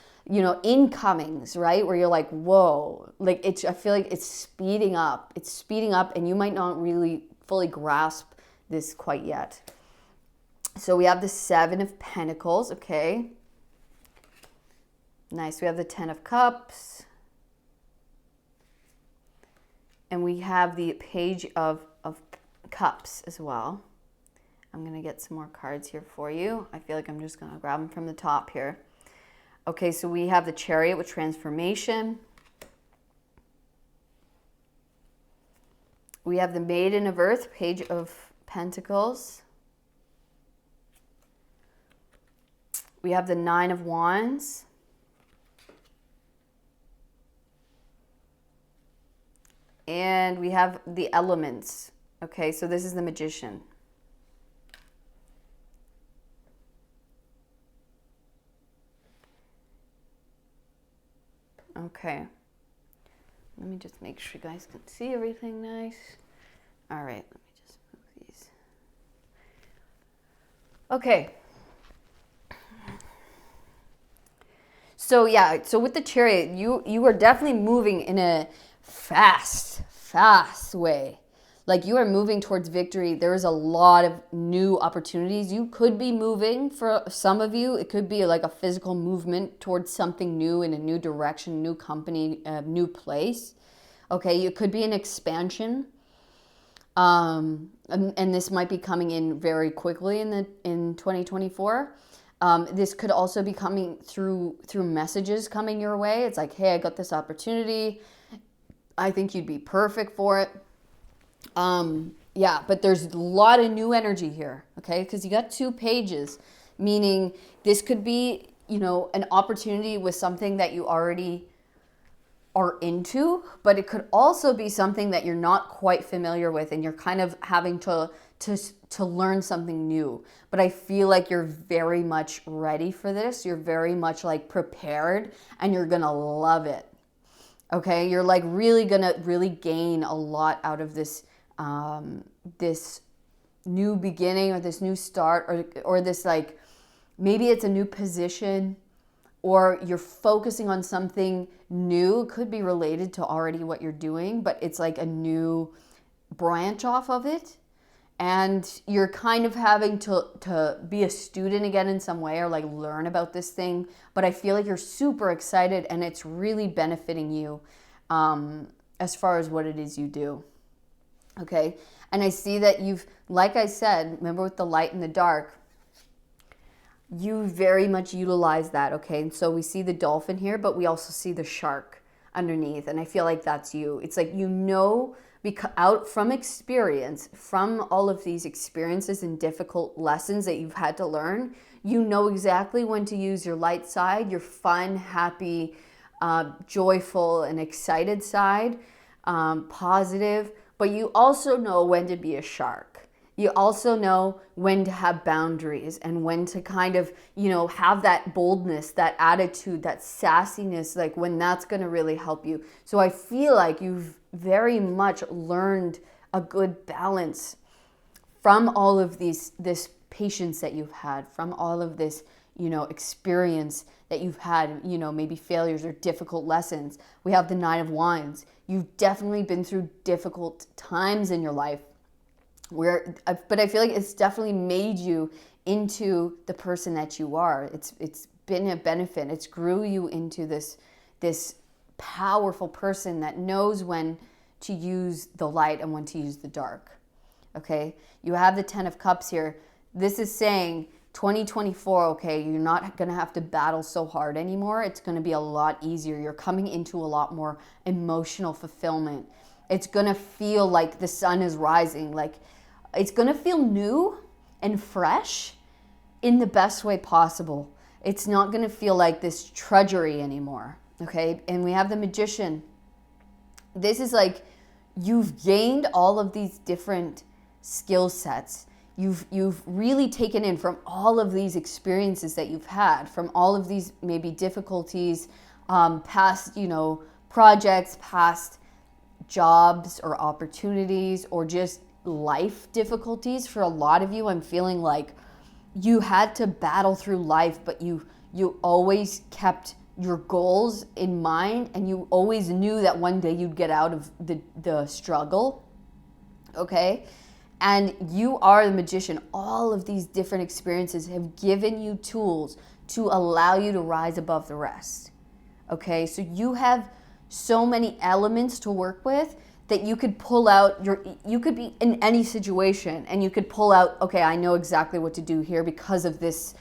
incomings, right? Where you're like, whoa, like I feel like it's speeding up. It's speeding up, and you might not really fully grasp this quite yet. So we have the Seven of Pentacles, okay. Nice. We have the Ten of Cups. And we have the Page of Cups as well. I'm going to get some more cards here for you. I feel like I'm just going to grab them from the top here. Okay, so we have the Chariot with transformation. We have the Maiden of Earth, Page of Pentacles. We have the Nine of Wands. And we have the Elements. Okay, so this is the Magician. Okay. Let me just make sure you guys can see everything nice. All right, let me just move these. Okay. So yeah, so with the Chariot, you are definitely moving in a fast way. Like you are moving towards victory. There's a lot of new opportunities. You could be moving, for some of you. It could be like a physical movement towards something new in a new direction, new company, new place. Okay, it could be an expansion. And this might be coming in very quickly in 2024. This could also be coming through messages coming your way. It's like, hey, I got this opportunity. I think you'd be perfect for it. Yeah, but there's a lot of new energy here, okay? Because you got 2 pages, meaning this could be, an opportunity with something that you already are into, but it could also be something that you're not quite familiar with and you're kind of having to learn something new. But I feel like you're very much ready for this. You're very much like prepared and you're gonna love it. Okay, you're like really gonna gain a lot out of this this new beginning or this new start or this, like, maybe it's a new position or you're focusing on something new. It could be related to already what you're doing, but it's like a new branch off of it. And you're kind of having to be a student again in some way or like learn about this thing. But I feel like you're super excited and it's really benefiting you as far as what it is you do. Okay. And I see that you've, like I said, remember with the light and the dark, you very much utilize that, okay? And so we see the dolphin here, but we also see the shark underneath, and I feel like that's you. It's like, because out from experience, from all of these experiences and difficult lessons that you've had to learn, you know exactly when to use your light side, your fun, happy, joyful, and excited side, positive, but you also know when to be a shark. You also know when to have boundaries and when to kind of, have that boldness, that attitude, that sassiness, like when that's going to really help you. So I feel like you've very much learned a good balance from all of this patience that you've had, from all of this, experience that you've had, maybe failures or difficult lessons. We have the Nine of Wands. You've definitely been through difficult times in your life. But I feel like it's definitely made you into the person that you are. It's been a benefit. It's grew you into this powerful person that knows when to use the light and when to use the dark. Okay? You have the 10 of Cups here. This is saying 2024, okay, you're not going to have to battle so hard anymore. It's going to be a lot easier. You're coming into a lot more emotional fulfillment. It's going to feel like the sun is rising. Like, it's going to feel new and fresh in the best way possible. It's not going to feel like this drudgery anymore, okay? And we have the Magician. This is like you've gained all of these different skill sets. You've really taken in from all of these experiences that you've had, from all of these maybe difficulties, past, projects, past jobs or opportunities, or just life difficulties. For a lot of you, I'm feeling like you had to battle through life, but you always kept your goals in mind and you always knew that one day you'd get out of the struggle, okay? And you are the Magician. All of these different experiences have given you tools to allow you to rise above the rest, okay? So you have so many elements to work with that you could pull out you could be in any situation and you could pull out, okay, I know exactly what to do here because of this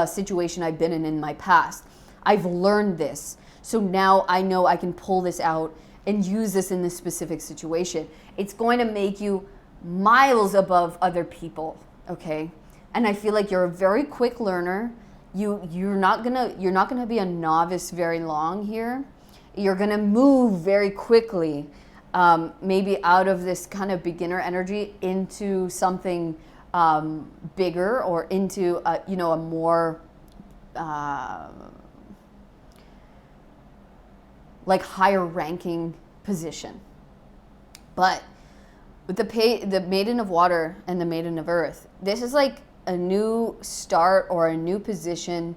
situation I've been in my past. I've learned this. So now I know I can pull this out and use this in this specific situation. It's going to make you miles above other people, okay? And I feel like you're a very quick learner. You're not gonna be a novice very long here. You're gonna move very quickly, maybe out of this kind of beginner energy into something bigger, or into a more like higher ranking position. But with the Maiden of Water and the Maiden of Earth, this is like a new start or a new position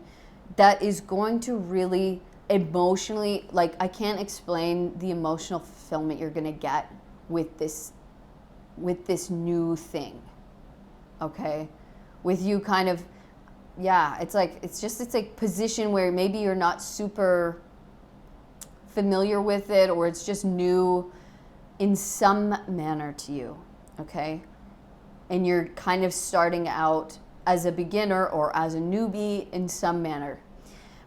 that is going to really emotionally, like, I can't explain the emotional fulfillment you're going to get with this new thing. Okay? With you kind of, yeah, it's like position where maybe you're not super familiar with it, or it's just new in some manner to you, okay? And you're kind of starting out as a beginner or as a newbie in some manner.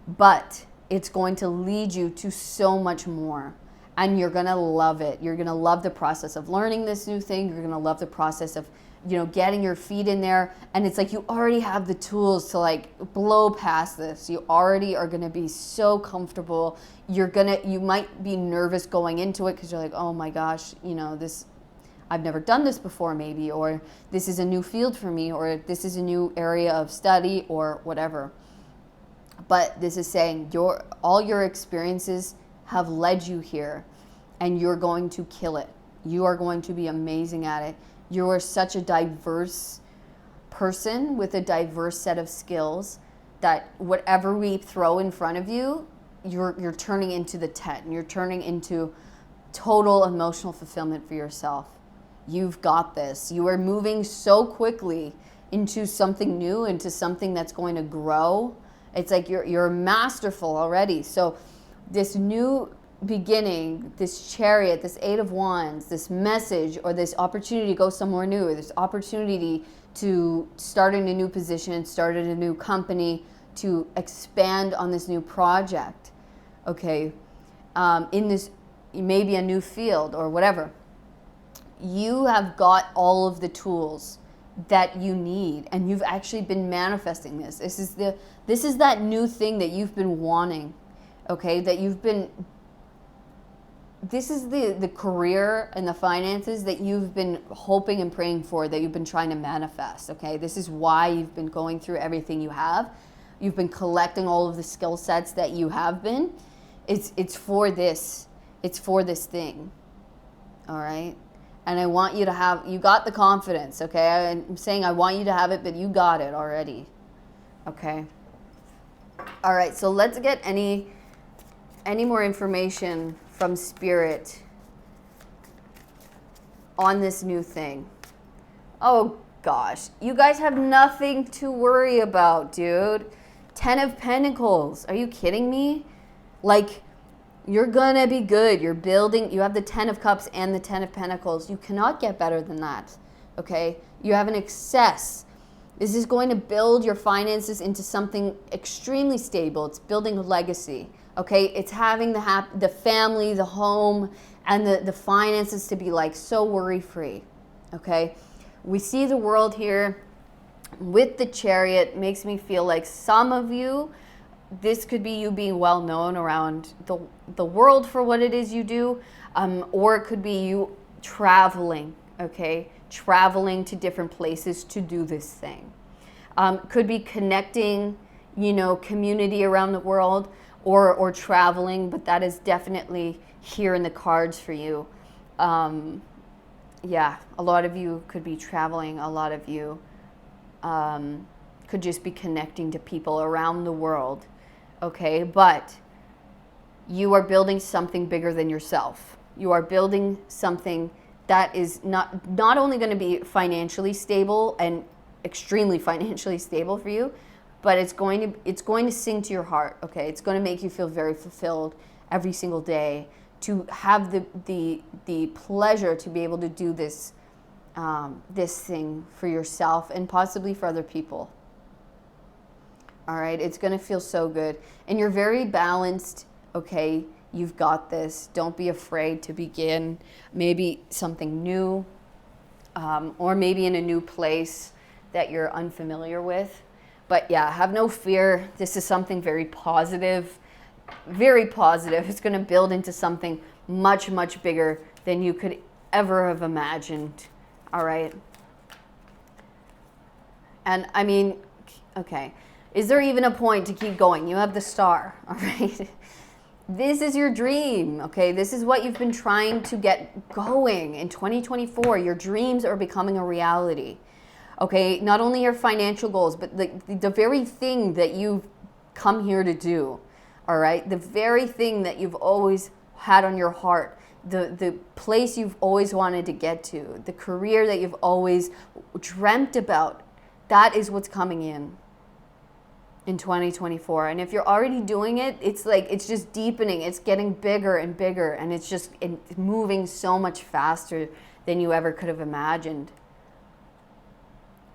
But it's going to lead you to so much more. And you're going to love it. You're going to love the process of learning this new thing. You're going to love the process of, getting your feet in there. And it's like you already have the tools to like blow past this. You already are going to be so comfortable. You might be nervous going into it because you're like, oh my gosh, this, I've never done this before maybe, or this is a new field for me, or this is a new area of study or whatever. But this is saying all your experiences have led you here, and you're going to kill it. You are going to be amazing at it. You are such a diverse person with a diverse set of skills that whatever we throw in front of you, you're turning into the 10. You're turning into total emotional fulfillment for yourself. You've got this. You are moving so quickly into something new, into something that's going to grow. It's like you're masterful already. So this new beginning, this Chariot, this 8 of Wands, this message, or this opportunity to go somewhere new, or this opportunity to start in a new position, start in a new company, to expand on this new project, okay, in this, maybe a new field or whatever. You have got all of the tools that you need, and you've actually been manifesting this. This is that new thing that you've been wanting, okay, this is the career and the finances that you've been hoping and praying for, that you've been trying to manifest, okay? This is why you've been going through everything you have. You've been collecting all of the skill sets that you have been. It's for this. It's for this thing, all right? And I want you to you got the confidence, okay? I'm saying I want you to have it, but you got it already, okay? All right, so let's get any more information from Spirit on this new thing. Oh gosh, you guys have nothing to worry about, dude. 10 of Pentacles, are you kidding me? Like, you're gonna be good. You're building, you have the 10 of Cups and the 10 of Pentacles. You cannot get better than that, okay? You have an excess. This is going to build your finances into something extremely stable. It's building a legacy. Okay, it's having the family, the home, and the finances to be like so worry-free. Okay, we see the world here with the Chariot. Makes me feel like some of you, this could be you being well known around the world for what it is you do, or it could be you traveling. Okay, traveling to different places to do this thing. Could be connecting, community around the world. Or traveling, but that is definitely here in the cards for you. Yeah, a lot of you could be traveling. A lot of you could just be connecting to people around the world, okay? But you are building something bigger than yourself. You are building something that is not only going to be financially stable and extremely financially stable for you, but it's going to sing to your heart, okay? It's going to make you feel very fulfilled every single day, to have the pleasure to be able to do this thing for yourself and possibly for other people. All right, it's going to feel so good. And you're very balanced, okay? You've got this. Don't be afraid to begin maybe something new, or maybe in a new place that you're unfamiliar with. But yeah, have no fear. This is something very positive. Very positive. It's going to build into something much, much bigger than you could ever have imagined. All right? And I mean, okay. Is there even a point to keep going? You have the Star, all right? This is your dream, okay? This is what you've been trying to get going in 2024. Your dreams are becoming a reality, okay? Not only your financial goals, but the very thing that you've come here to do, all right? The very thing that you've always had on your heart, the place you've always wanted to get to, the career that you've always dreamt about, that is what's coming in 2024. And if you're already doing it, it's like it's just deepening, it's getting bigger and bigger, and it's moving so much faster than you ever could have imagined.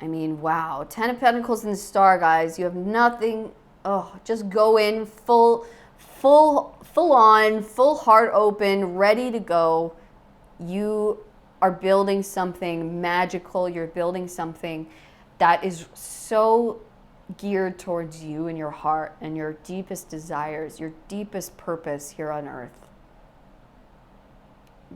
I mean, wow. 10 of Pentacles in the Star, guys. You have nothing. Oh, just go in full on, full heart open, ready to go. You are building something magical. You're building something that is so geared towards you and your heart and your deepest desires, your deepest purpose here on earth.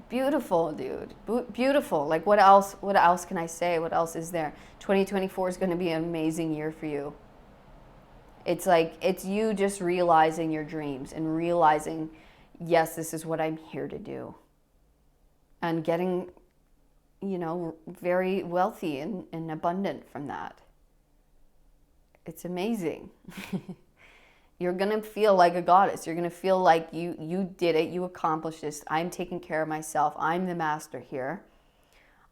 Beautiful, dude. Beautiful. Like, what else can I say? What else is there? 2024 is going to be an amazing year for you. It's like, it's you just realizing your dreams and realizing, yes, this is what I'm here to do. And getting, very wealthy and abundant from that. It's amazing. You're going to feel like a goddess. You're going to feel like you did it. You accomplished this. I'm taking care of myself. I'm the master here.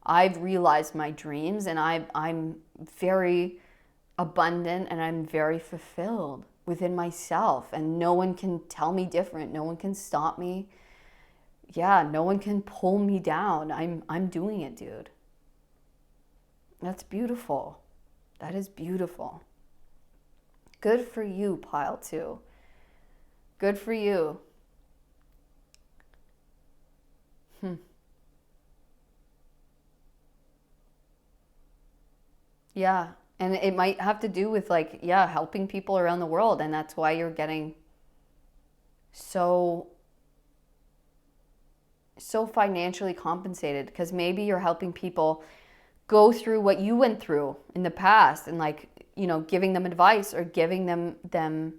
I've realized my dreams, and I'm very abundant, and I'm very fulfilled within myself. And no one can tell me different. No one can stop me. Yeah, no one can pull me down. I'm doing it, dude. That's beautiful. That is beautiful. Good for you, Pile 2. Good for you. Yeah, and it might have to do with helping people around the world, and that's why you're getting so financially compensated, because maybe you're helping people go through what you went through in the past, and giving them advice, or giving them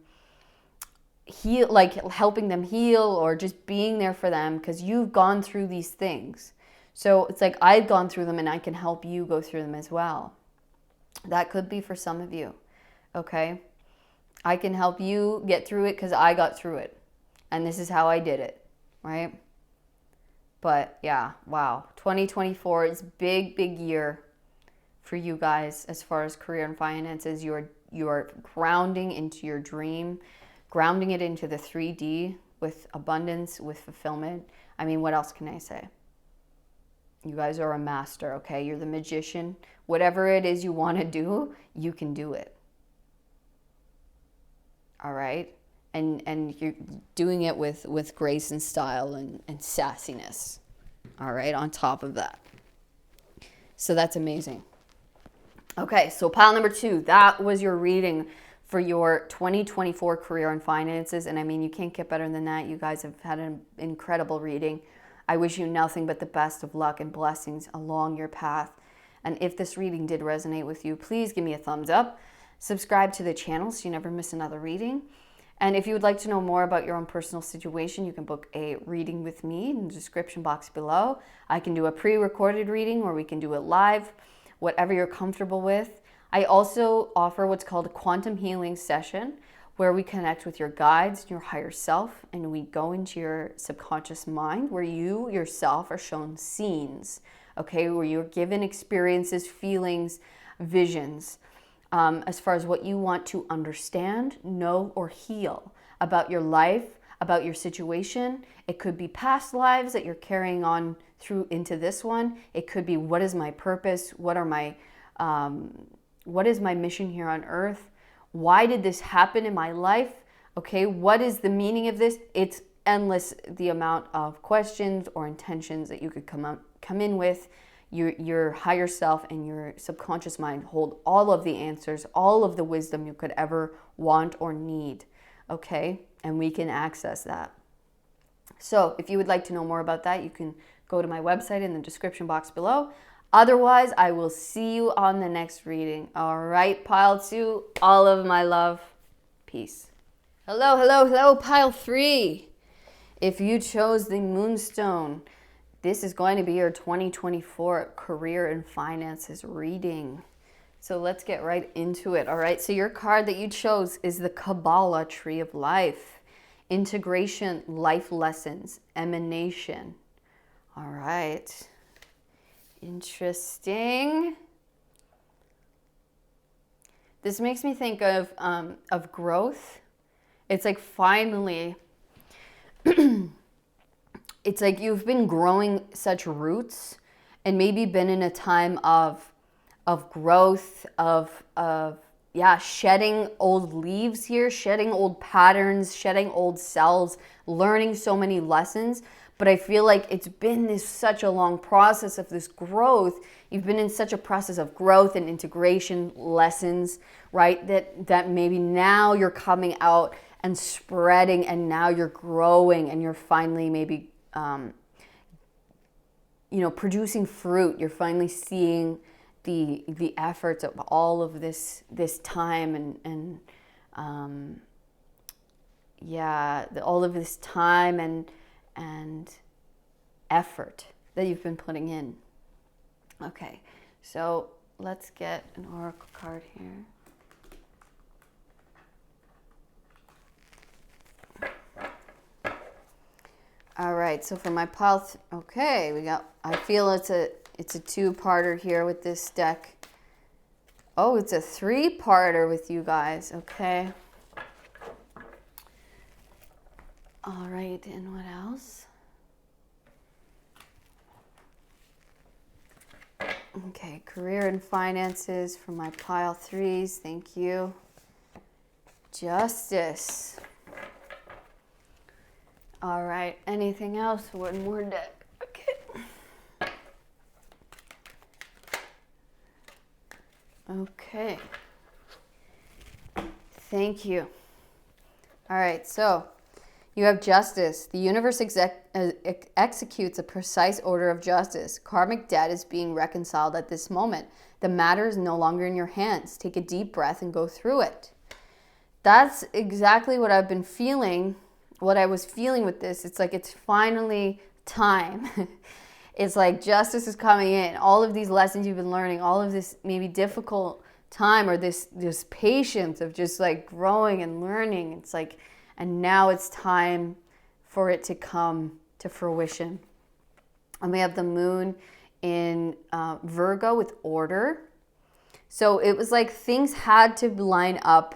heal, helping them heal, or just being there for them because you've gone through these things. So it's like, I've gone through them and I can help you go through them as well. That could be for some of you, okay? I can help you get through it because I got through it. And this is how I did it, right? But yeah, wow. 2024 is big year for you guys as far as career and finances. You are grounding into your dream, grounding it into the 3D with abundance, with fulfillment. I mean, what else can I say? You guys are a master, okay? You're the magician. Whatever it is you want to do, you can do it. All right? And you're doing it with grace and style and sassiness. All right? On top of that. So that's amazing. Okay, so pile number 2, that was your reading for your 2024 career and finances. And I mean, you can't get better than that. You guys have had an incredible reading. I wish you nothing but the best of luck and blessings along your path. And if this reading did resonate with you, please give me a thumbs up. Subscribe to the channel so you never miss another reading. And if you would like to know more about your own personal situation, you can book a reading with me in the description box below. I can do a pre-recorded reading, or we can do it live, whatever you're comfortable with. I also offer what's called a quantum healing session, where we connect with your guides and your higher self, and we go into your subconscious mind, where you yourself are shown scenes, okay, where you're given experiences, feelings, visions, as far as what you want to understand, know, or heal about your life, about your situation. It could be past lives that you're carrying on through into this one. It could be, what is my purpose? What is my mission here on earth? Why did this happen in my life? Okay, what is the meaning of this? It's endless, the amount of questions or intentions that you could come in with. Your higher self and your subconscious mind hold all of the answers, all of the wisdom you could ever want or need, okay? And we can access that. So if you would like to know more about that, you can go to my website in the description box below. Otherwise, I will see you on the next reading. All right, pile 2, all of my love. Peace. Hello, pile 3. If you chose the Moonstone, this is going to be your 2024 career and finances reading. So let's get right into it. All right. So your card that you chose is the Kabbalah Tree of Life. Integration, life lessons, emanation. All right. Interesting. This makes me think of growth. It's like finally, it's like you've been growing such roots and maybe been in a time of growth, of shedding old leaves here, shedding old patterns, shedding old cells, learning so many lessons. But I feel like it's been such a long process of this growth. You've been in such a process of growth and integration, lessons, right? That maybe now you're coming out and spreading, and now you're growing, and you're finally maybe, producing fruit. You're finally seeing the efforts of all of this time and all of this time and effort that you've been putting in. Okay, so let's get an oracle card here. All right, so for my pile, I feel it's a two-parter here with this deck. Oh, it's a three-parter with you guys, okay. All right, and what else? Okay, career and finances for my pile threes, thank you. Justice. All right, anything else? One more deck. Okay. Okay. Thank you. All right, so you have justice. The universe executes a precise order of justice. Karmic debt is being reconciled at this moment. The matter is no longer in your hands. Take a deep breath and go through it. That's exactly what I've been feeling, what I was feeling with this. It's like it's finally time. It's like justice is coming in. All of these lessons you've been learning, all of this maybe difficult time or this patience of just like growing and learning. It's like, and now it's time for it to come to fruition. And we have the moon in Virgo with order. So it was like things had to line up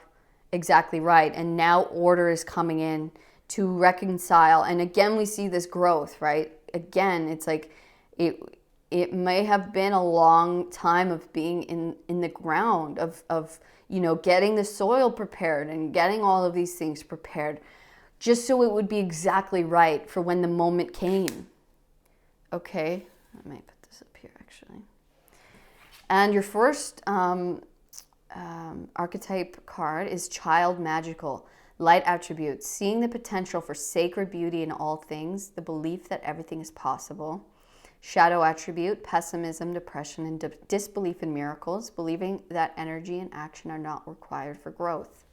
exactly right. And now order is coming in to reconcile. And again, we see this growth, right? Again, it's like it may have been a long time of being in the ground, of getting the soil prepared and getting all of these things prepared, just so it would be exactly right for when the moment came. Okay, I might put this up here actually. And your first archetype card is Child Magical. Light attributes, seeing the potential for sacred beauty in all things, the belief that everything is possible. Shadow attribute, pessimism, depression, and disbelief in miracles, believing that energy and action are not required for growth.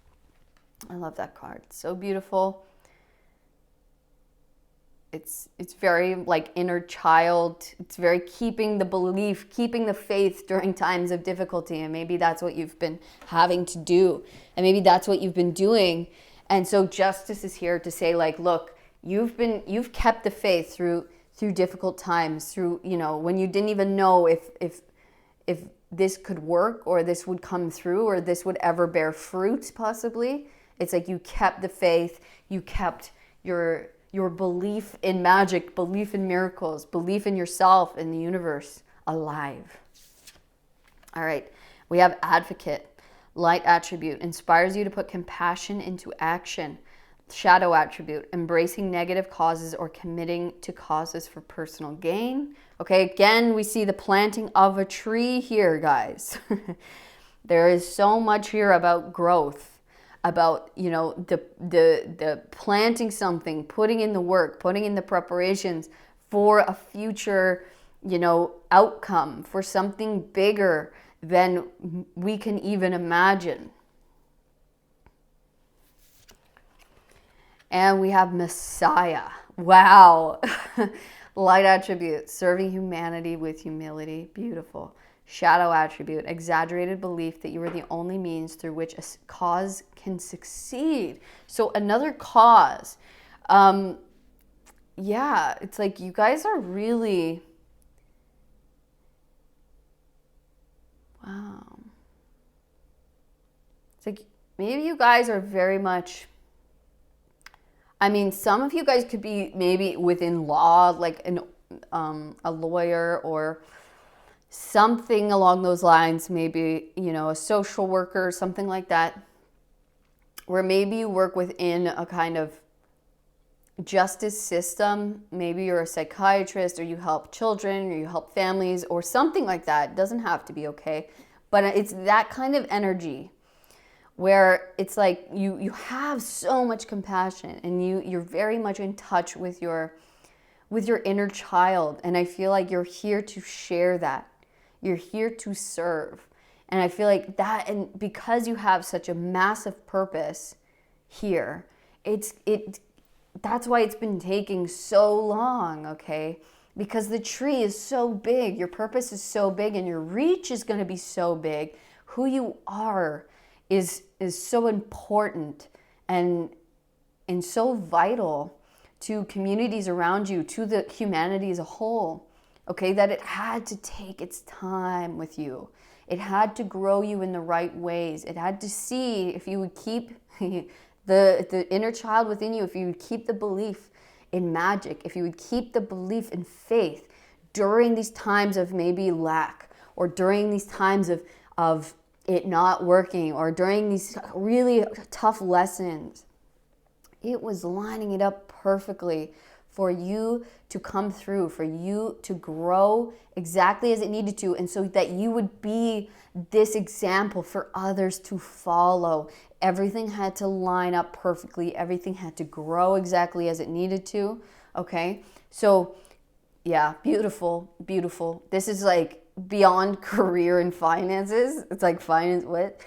I love that card. It's so beautiful. It's very like inner child. It's very keeping the belief, keeping the faith during times of difficulty. And maybe that's what you've been having to do. And maybe that's what you've been doing. And so justice is here to say, like, look, you've kept the faith through difficult times, through, when you didn't even know if this could work or this would come through or this would ever bear fruit possibly. It's like you kept the faith, you kept your belief in magic, belief in miracles, belief in yourself, in the universe alive. All right, we have advocate. Light attribute, inspires you to put compassion into action. Shadow attribute, embracing negative causes or committing to causes for personal gain. Okay, again, we see the planting of a tree here, guys. There is so much here about growth, about, the planting something, putting in the work, putting in the preparations for a future, outcome, for something bigger than we can even imagine. And we have Messiah. Wow. Light attribute, serving humanity with humility. Beautiful. Shadow attribute, exaggerated belief that you are the only means through which a cause can succeed. So another cause. Yeah, it's like you guys are really, wow. It's like maybe you guys are very much, I mean, some of you guys could be maybe within law, like a lawyer or something along those lines, maybe, you know, a social worker or something like that, where maybe you work within a kind of justice system. Maybe you're a psychiatrist or you help children or you help families or something like that. It doesn't have to be, okay? But it's that kind of energy where it's like you have so much compassion and you're very much in touch with your inner child. And I feel like you're here to share that. You're here to serve. And I feel like that, and because you have such a massive purpose here, that's why it's been taking so long, okay? Because the tree is so big, your purpose is so big, and your reach is going to be so big. Who you are is so important and so vital to communities around you, to the humanity as a whole, okay? That it had to take its time with you. It had to grow you in the right ways. It had to see if you would keep the inner child within you, if you would keep the belief in magic, if you would keep the belief in faith during these times of maybe lack, or during these times of it not working, or during these really tough lessons. It was lining it up perfectly for you to come through, for you to grow exactly as it needed to, and so that you would be this example for others to follow. Everything had to line up perfectly. Everything had to grow exactly as it needed to, okay? So, yeah, beautiful, beautiful. This is like beyond career and finances. It's like finance, what?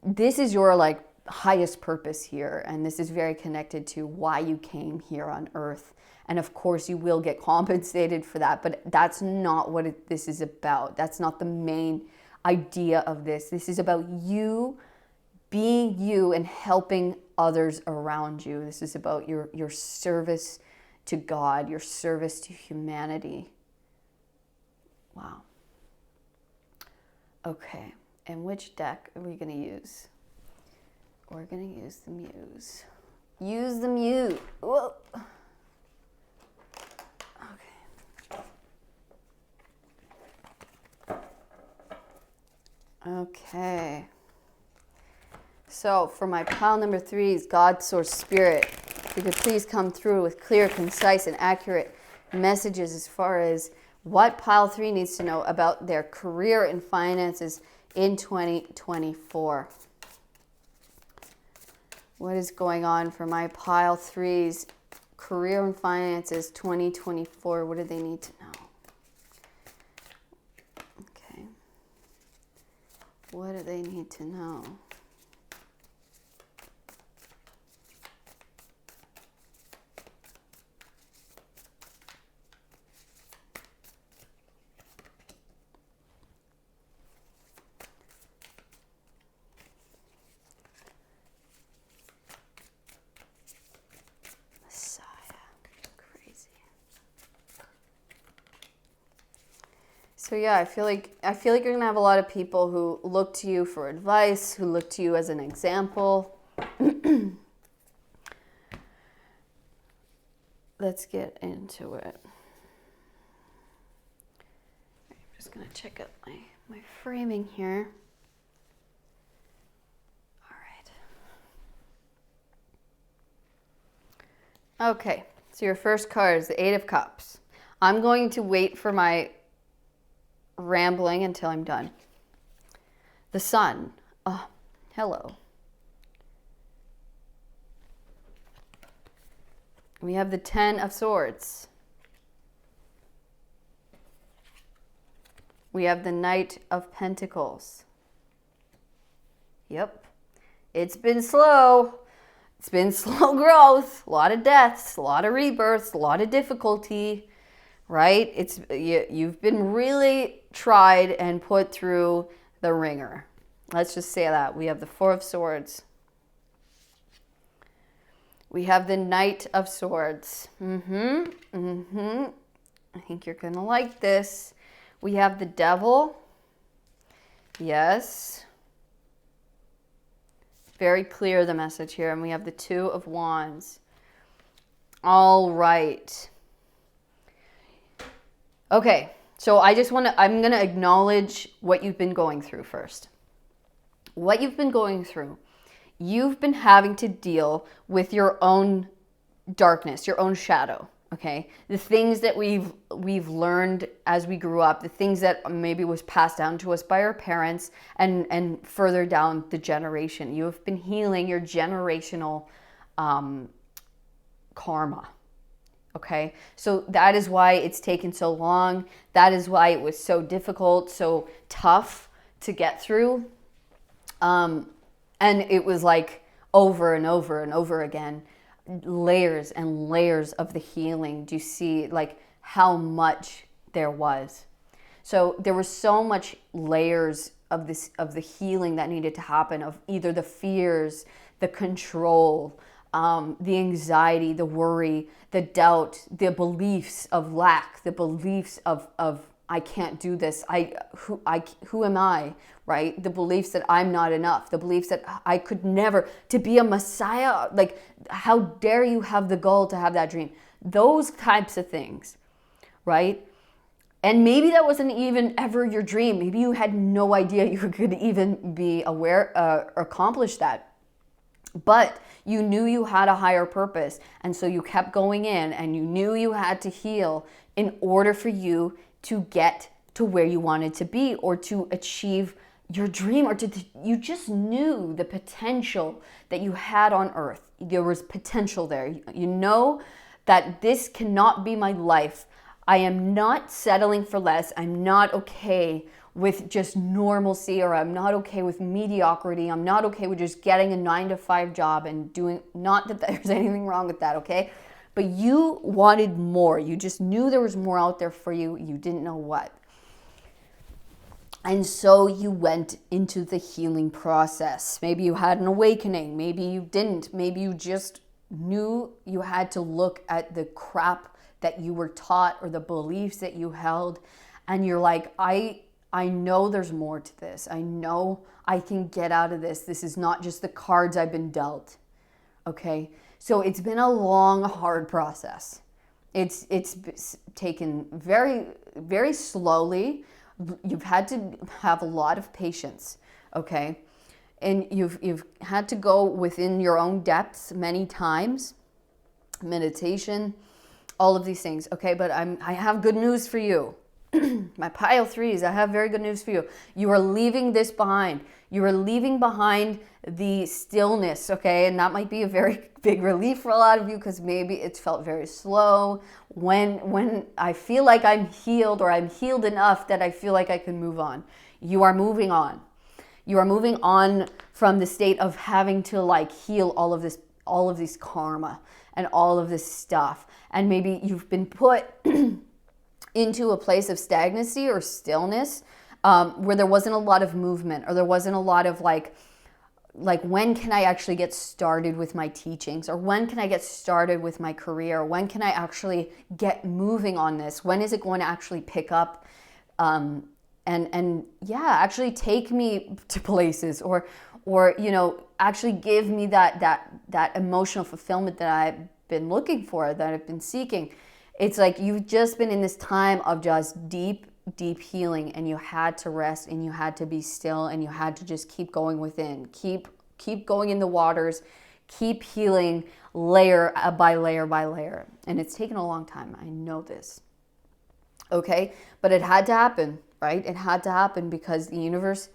This is your like highest purpose here, and this is very connected to why you came here on earth. And of course you will get compensated for that, but that's not what this is about. That's not the main idea of this. This is about you being you and helping others around you. This is about your service to God, your service to humanity. Wow. Okay, and which deck are we going to use? We're going to use the Muse. Use the Muse. Whoa. Okay. So for my pile number 3 is God, Source, Spirit. If you could please come through with clear, concise, and accurate messages as far as what pile 3 needs to know about their career and finances in 2024. What is going on for my pile 3's career and finances 2024? What do they need to know? Okay. What do they need to know? So yeah, I feel like you're gonna have a lot of people who look to you for advice, who look to you as an example. Let's get into it. I'm just gonna check out my framing here. All right. Okay, so your first card is the 8 of Cups. I'm going to wait for my rambling until I'm done. The Sun. Oh, hello. We have the 10 of Swords. We have the Knight of Pentacles. Yep. It's been slow. It's been slow growth, a lot of deaths, a lot of rebirths, a lot of difficulty, right? You've been really tried and put through the ringer. Let's just say that. We have the Four of Swords. We have the Knight of Swords. I think you're going to like this. We have the Devil. Yes. Very clear, the message here. And we have the Two of Wands. All right. Okay. So I'm going to acknowledge what you've been going through first. What you've been going through. You've been having to deal with your own darkness, your own shadow, okay? The things that we've learned as we grew up, the things that maybe was passed down to us by our parents and further down the generation. You have been healing your generational karma, okay? So that is why it's taken so long. That is why it was so difficult, so tough to get through. And it was like over and over and over again, layers and layers of the healing. Do you see like how much there was? So there were so much layers of the healing that needed to happen, of either the fears, the control, the anxiety, the worry, the doubt, the beliefs of lack, the beliefs of I can't do this. Who am I? Right? The beliefs that I'm not enough, the beliefs that I could never, to be a Messiah, like how dare you have the gall to have that dream? Those types of things, right? And maybe that wasn't even ever your dream. Maybe you had no idea you could even be aware or accomplish that. But you knew you had a higher purpose. And so you kept going in and you knew you had to heal in order for you to get to where you wanted to be or to achieve your dream, or you just knew the potential that you had on earth. There was potential there. You know that this cannot be my life. I am not settling for less. I'm not okay with just normalcy, or I'm not okay with mediocrity. I'm not okay with just getting a 9-to-5 job and doing, not that there's anything wrong with that, okay? But you wanted more. You just knew there was more out there for you. You didn't know what. And so you went into the healing process. Maybe you had an awakening. Maybe you didn't. Maybe you just knew you had to look at the crap that you were taught or the beliefs that you held. And you're like, I know there's more to this. I know I can get out of this. This is not just the cards I've been dealt. Okay? So it's been a long, hard process. It's taken very, very slowly. You've had to have a lot of patience, okay? And you've had to go within your own depths many times, meditation, all of these things, okay? But I have good news for you. My pile threes, I have very good news for you. You are leaving this behind. You are leaving behind the stillness, okay? And that might be a very big relief for a lot of you because maybe it's felt very slow. When I feel like I'm healed, or I'm healed enough that I feel like I can move on. You are moving on. You are moving on from the state of having to like heal all of this karma and all of this stuff. And maybe you've been put into a place of stagnancy or stillness where there wasn't a lot of movement, or there wasn't a lot of like when can I actually get started with my teachings, or when can I get started with my career, when can I actually get moving on this, when is it going to actually pick up and yeah, actually take me to places, or you know, actually give me that emotional fulfillment that I've been looking for, that I've been seeking. It's like you've just been in this time of just deep healing, and you had to rest, and you had to be still, and you had to just keep going within, keep going in the waters, keep healing layer by layer by layer. And it's taken a long time. I know this. Okay? But it had to happen, right? It had to happen because the universe,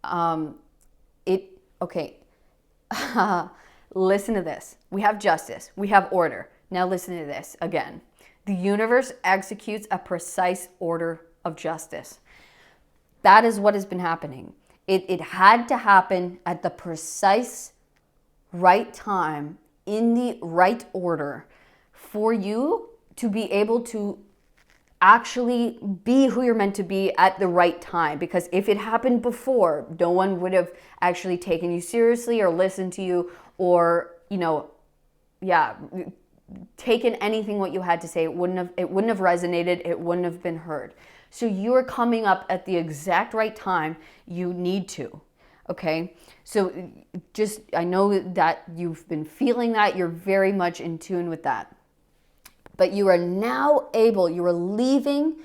okay. Listen to this. We have justice. We have order. Now listen to this again. The universe executes a precise order of justice. That is what has been happening. It had to happen at the precise right time, in the right order for you to be able to actually be who you're meant to be at the right time. Because if it happened before, no one would have actually taken you seriously or listened to you or, taken anything what you had to say. It wouldn't have resonated. It wouldn't have been heard. So you're coming up at the exact right time you need to. Okay, so I know that you've been feeling that. You're very much in tune with that. But you are now you are leaving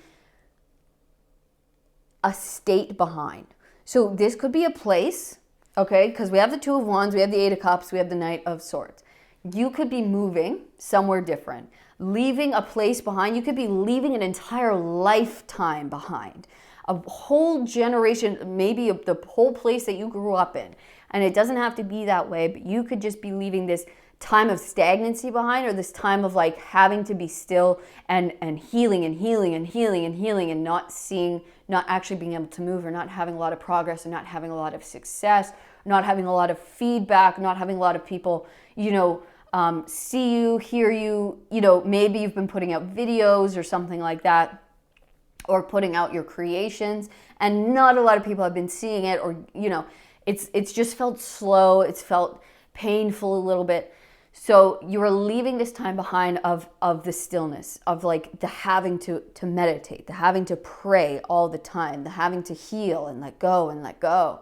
a state behind. So this could be a place, okay, because we have the Two of Wands, we have the Eight of Cups, we have the Knight of Swords. You could be moving somewhere different, leaving a place behind. You could be leaving an entire lifetime behind, a whole generation, maybe the whole place that you grew up in. And it doesn't have to be that way, but you could just be leaving this time of stagnancy behind, or this time of like having to be still and healing and healing and healing and healing and not actually being able to move, or not having a lot of progress, or not having a lot of success, not having a lot of feedback, not having a lot of people, see you, hear you, maybe you've been putting out videos or something like that, or putting out your creations, and not a lot of people have been seeing it, or, it's just felt slow, it's felt painful a little bit. So you are leaving this time behind of the stillness, of like the having to meditate, the having to pray all the time, the having to heal and let go and let go.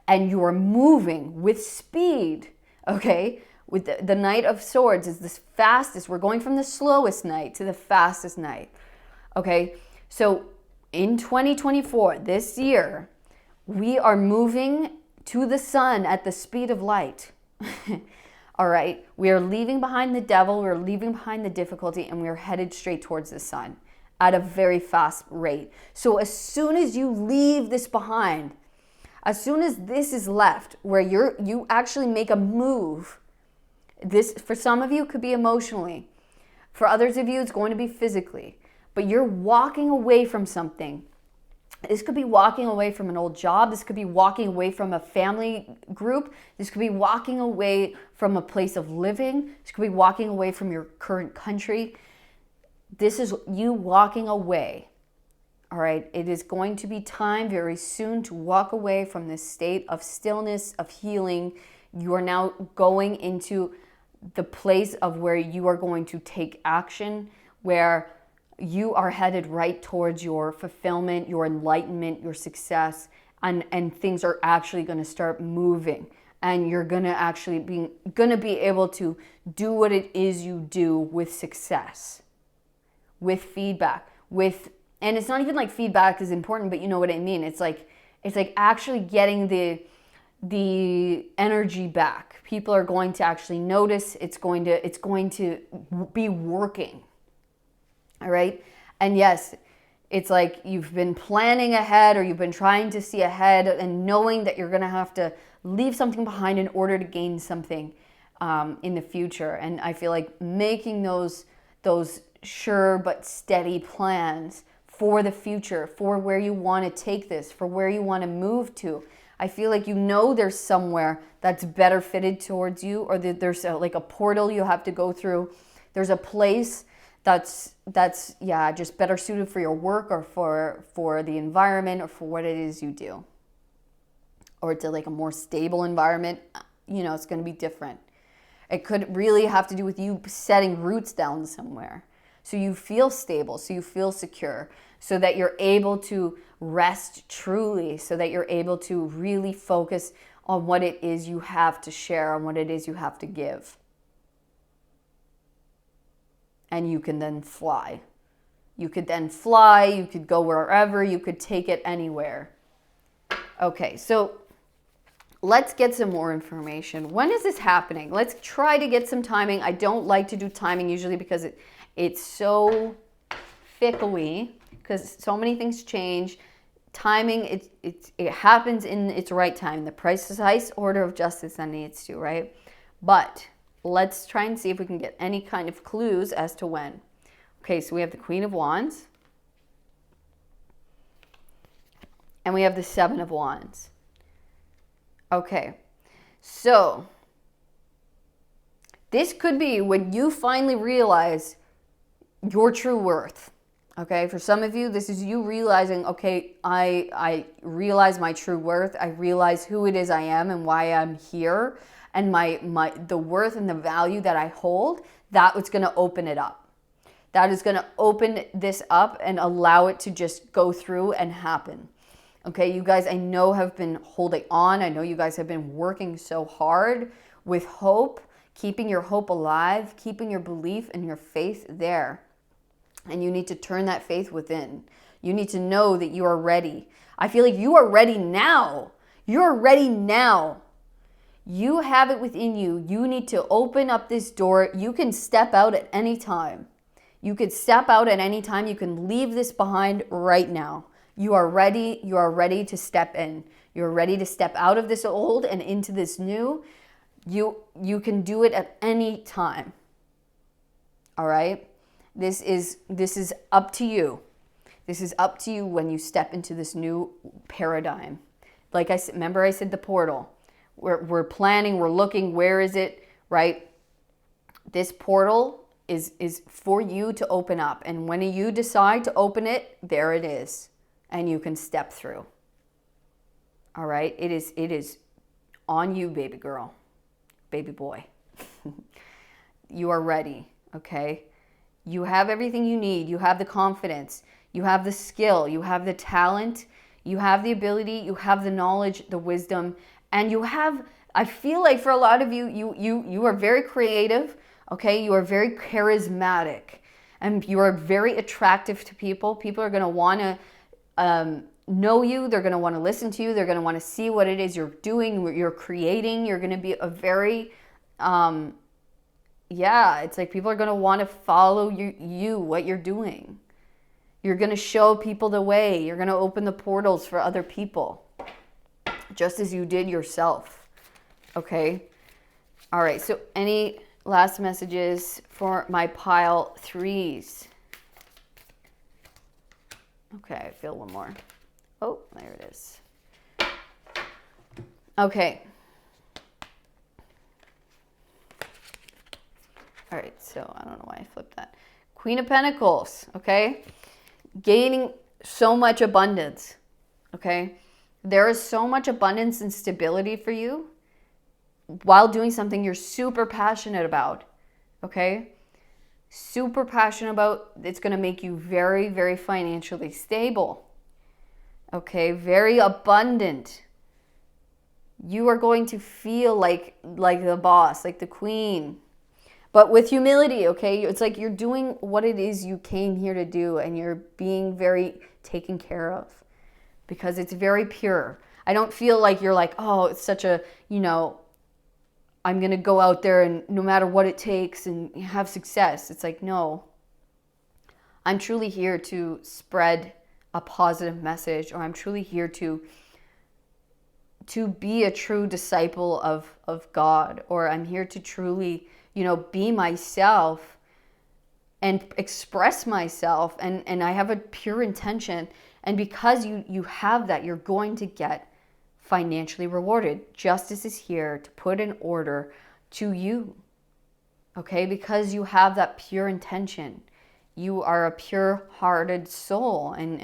And you are moving with speed, okay? With the Knight of Swords is this fastest. We're going from the slowest night to the fastest night, okay? So in 2024, this year, we are moving to the sun at the speed of light. All right, we are leaving behind the devil, we're leaving behind the difficulty, and we're headed straight towards the sun at a very fast rate. So as soon as you leave this behind, as soon as this is left, where you actually make a move, this for some of you could be emotionally, for others of you it's going to be physically, but you're walking away from something. This could be walking away from an old job. This could be walking away from a family group. This could be walking away from a place of living. This could be walking away from your current country. This is you walking away. All right. It is going to be time very soon to walk away from this state of stillness, of healing. You are now going into the place of where you are going to take action, where you are headed right towards your fulfillment, your enlightenment, your success, and things are actually going to start moving, and you're going to actually be able to do what it is you do with success, with feedback, and it's not even like feedback is important, but you know what I mean. It's like actually getting the energy back. People are going to actually notice. It's going to be working. All right. And yes, it's like you've been planning ahead, or you've been trying to see ahead and knowing that you're going to have to leave something behind in order to gain something in the future. And I feel like making those sure but steady plans for the future, for where you want to take this, for where you want to move to. I feel like there's somewhere that's better fitted towards you, or that there's like a portal you have to go through. There's a place that's just better suited for your work, or for the environment, or for what it is you do. Or to like a more stable environment, it's going to be different. It could really have to do with you setting roots down somewhere, so you feel stable, so you feel secure, so that you're able to rest truly, so that you're able to really focus on what it is you have to share, on what it is you have to give. And you can then fly. You could go wherever, you could take it anywhere. Okay, so let's get some more information. When is this happening? Let's try to get some timing. I don't like to do timing usually because it's so fickle-y, because so many things change. Timing, it happens in its right time, the precise order of justice that needs to, right? But let's try and see if we can get any kind of clues as to when. Okay, so we have the Queen of Wands. And we have the Seven of Wands. Okay, so This could be when you finally realize your true worth. Okay, for some of you, this is you realizing, okay, I realize my true worth. I realize who it is I am and why I'm here, and the worth and the value that I hold. That's going to open it up. That is going to open this up and allow it to just go through and happen. Okay, you guys, I know have been holding on. I know you guys have been working so hard with hope, keeping your hope alive, keeping your belief and your faith there. And you need to turn that faith within. You need to know that you are ready. I feel like you are ready now. You're ready now. You have it within you. You need to open up this door. You can step out at any time. You could step out at any time. You can leave this behind right now. You are ready. You are ready to step in. You're ready to step out of this old and into this new. You can do it at any time. All right? This is up to you. This is up to you when you step into this new paradigm. Like I said, remember I said the portal. We're planning, we're looking, where is it, right? This portal is for you to open up. And when you decide to open it, there it is. And you can step through. All right? It is on you, baby girl, baby boy. You are ready, okay? You have everything you need. You have the confidence. You have the skill. You have the talent. You have the ability. You have the knowledge, the wisdom. And you have, I feel like for a lot of you, you are very creative, okay? You are very charismatic. And you are very attractive to people. People are going to want to know you. They're going to want to listen to you. They're going to want to see what it is you're doing, what you're creating. You're going to be a very... it's like people are going to want to follow you, what you're doing. You're going to show people the way. You're going to open the portals for other people, just as you did yourself. Okay? All right, so any last messages for my pile 3s? Okay, I feel one more. Oh, there it is. Okay. All right, so I don't know why I flipped that. Queen of Pentacles, okay? Gaining so much abundance, okay? There is so much abundance and stability for you while doing something you're super passionate about, okay? Super passionate about. It's going to make you very, very financially stable, okay? Very abundant. You are going to feel like the boss, like the queen. But with humility, okay? It's like you're doing what it is you came here to do, and you're being very taken care of because it's very pure. I don't feel like you're like, oh, it's such a, I'm going to go out there and no matter what it takes and have success. It's like, no. I'm truly here to spread a positive message, or I'm truly here to be a true disciple of God, or I'm here to truly... be myself and express myself, and I have a pure intention. And because you have that, you're going to get financially rewarded. Justice is here to put an order to you, okay? Because you have that pure intention. You are a pure-hearted soul, and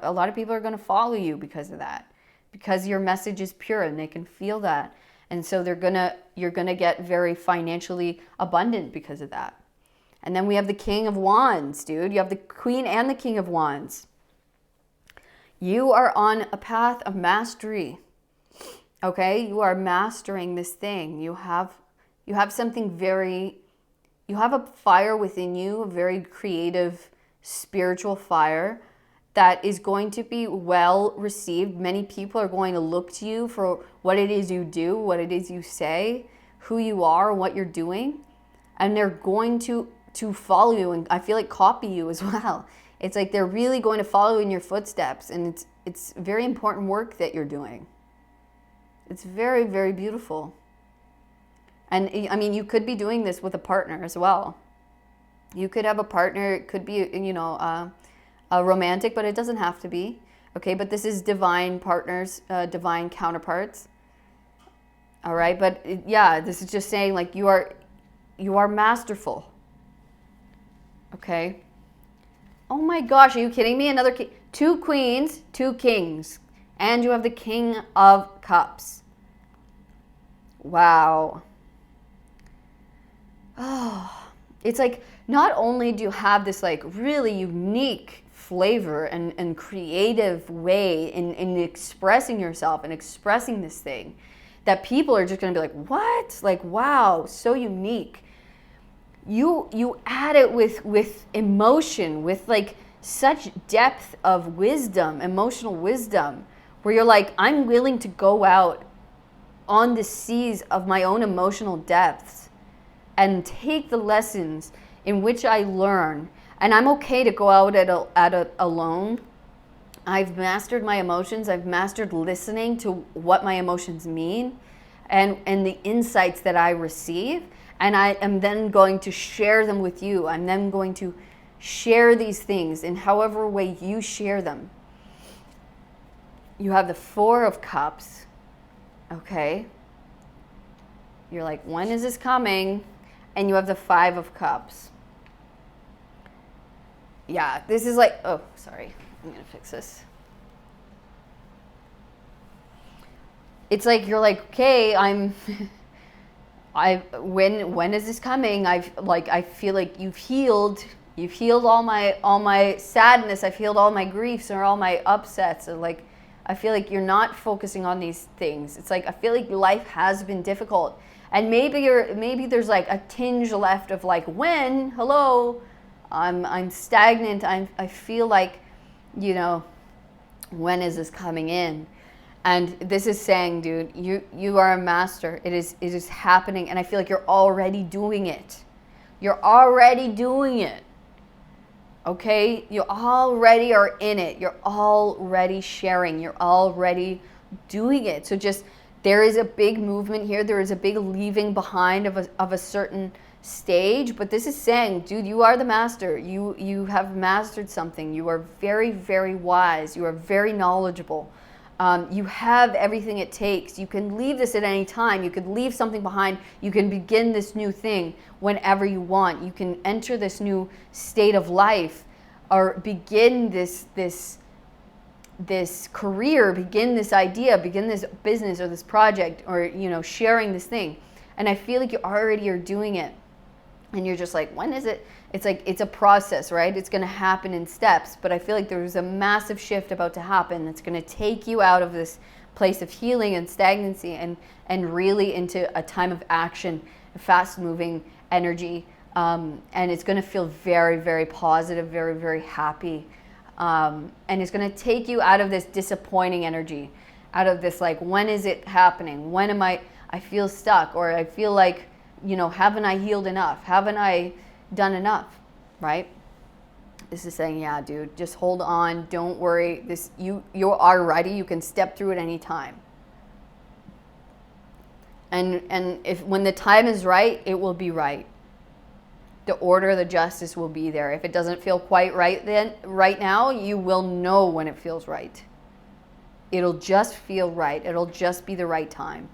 a lot of people are gonna follow you because of that, because your message is pure and they can feel that. And so you're gonna get very financially abundant because of that. And then we have the King of Wands, dude. You have the Queen and the King of Wands. You are on a path of mastery. Okay? You are mastering this thing. You have something you have a fire within you, a very creative, spiritual fire that is going to be well received. Many people are going to look to you for what it is you do, what it is you say, who you are, what you're doing. And they're going to follow you, and I feel like copy you as well. It's like they're really going to follow in your footsteps, and it's very important work that you're doing. It's very, very beautiful. And I mean, you could be doing this with a partner as well. You could have a partner. It could be, a romantic, but it doesn't have to be. Okay, but this is divine partners, divine counterparts. All right, but this is just saying, like, you are masterful. Okay? Oh my gosh, are you kidding me? Another king. 2 queens, 2 kings. And you have the King of Cups. Wow. Oh, it's like not only do you have this like really unique flavor and creative way in expressing yourself and expressing this thing that people are just going to be like, what? Like, wow, so unique. You add it with emotion, with like such depth of wisdom, emotional wisdom, where you're like, I'm willing to go out on the seas of my own emotional depths and take the lessons in which I learn. And I'm okay to go out alone. I've mastered my emotions. I've mastered listening to what my emotions mean and the insights that I receive. And I am then going to share them with you. I'm then going to share these things in however way you share them. You have the 4 of Cups. Okay. You're like, when is this coming? And you have the 5 of Cups. Yeah, this is like, oh, sorry. I'm going to fix this. It's like, you're like, okay, when is this coming? I feel like you've healed all my sadness. I've healed all my griefs or all my upsets. Or like, I feel like you're not focusing on these things. It's like, I feel like life has been difficult. And maybe there's like a tinge left of like, hello, I'm stagnant. I feel like, when is this coming in? And this is saying, dude, you are a master. It is happening, and I feel like you're already doing it. You're already doing it. Okay? You already are in it. You're already sharing. You're already doing it. So just, there is a big movement here. There is a big leaving behind of a certain stage. But this is saying, dude, you are the master. You have mastered something. You are very, very wise. You are very knowledgeable. You have everything it takes. You can leave this at any time. You could leave something behind. You can begin this new thing whenever you want. You can enter this new state of life, or begin this career, begin this idea, begin this business or this project, or sharing this thing. And I feel like you already are doing it. And you're just like, when is it? It's like, it's a process, right? It's going to happen in steps. But I feel like there's a massive shift about to happen that's going to take you out of this place of healing and stagnancy and really into a time of action, fast-moving energy. And it's going to feel very, very positive, very, very happy. And it's going to take you out of this disappointing energy, out of this like, when is it happening? When am I feel stuck, or I feel like, haven't I healed enough? Haven't I done enough? Right? This is saying, yeah, dude, just hold on. Don't worry. You are ready. You can step through at any time. And when the time is right, it will be right. The order, the justice will be there. If it doesn't feel quite right now, you will know when it feels right. It'll just feel right. It'll just be the right time.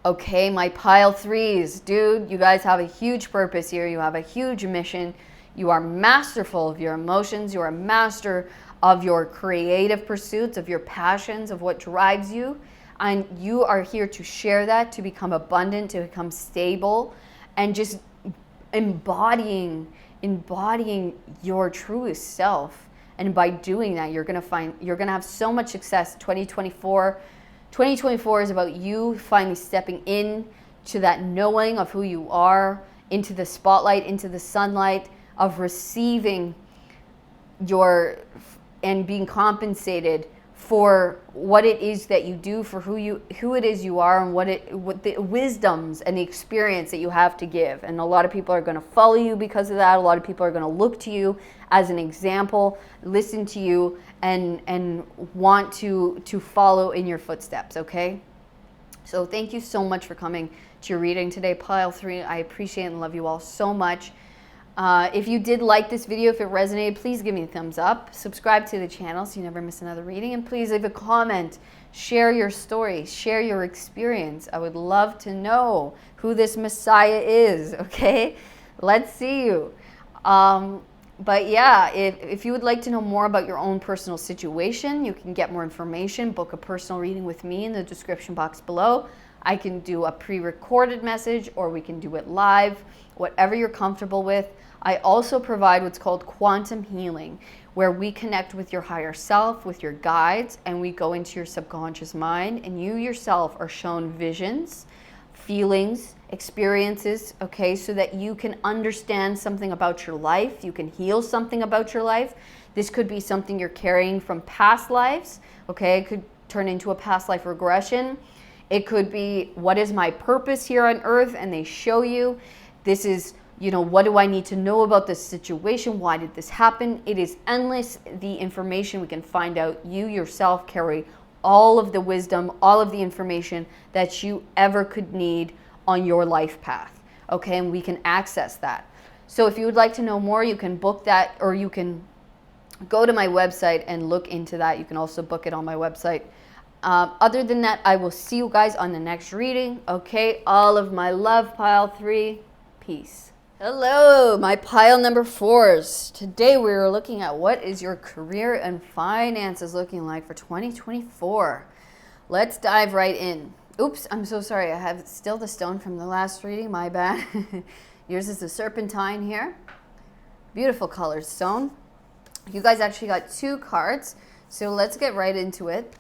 Okay, my pile 3s, dude, you guys have a huge purpose here. You have a huge mission. You are masterful of your emotions. You are a master of your creative pursuits, of your passions, of what drives you. And you are here to share that, to become abundant, to become stable, and just embodying your truest self. And by doing that, you're going to have so much success. 2024 is about you finally stepping in to that knowing of who you are, into the spotlight, into the sunlight of receiving and being compensated for what it is that you do, for who it is you are, and what the wisdoms and the experience that you have to give. And a lot of people are going to follow you because of that. A lot of people are going to look to you as an example, listen to you, and want to follow in your footsteps. Okay? So thank you so much for coming to your reading today, pile 3. I appreciate and love you all so much. If you did like this video, if it resonated, please give me a thumbs up. Subscribe to the channel so you never miss another reading. And please leave a comment Share your story, share your experience. I would love to know who this Messiah is, okay? Let's see you. But yeah, if you would like to know more about your own personal situation, you can get more information, book a personal reading with me in the description box below. I can do a pre-recorded message, or we can do it live, whatever you're comfortable with. I also provide what's called quantum healing, where we connect with your higher self, with your guides, and we go into your subconscious mind, and you yourself are shown visions, feelings, experiences, okay, so that you can understand something about your life, you can heal something about your life. This could be something you're carrying from past lives, okay? It could turn into a past life regression. It could be, what is my purpose here on earth? And they show you, this is, you know, what do I need to know about this situation? Why did this happen? It is endless, the information we can find out. You yourself carry all of the wisdom, all of the information that you ever could need on your life path, okay? And we can access that. So if you would like to know more, you can book that, or you can go to my website and look into that. You can also book it on my website. Other than that, I will see you guys on the next reading, okay? All of my love, pile 3. Peace. Hello, my pile number 4s. Today we're looking at what is your career and finances looking like for 2024. Let's dive right in. Oops, I'm so sorry. I have still the stone from the last reading. My bad. Yours is the serpentine here. Beautiful colored stone. You guys actually got 2 cards, so let's get right into it.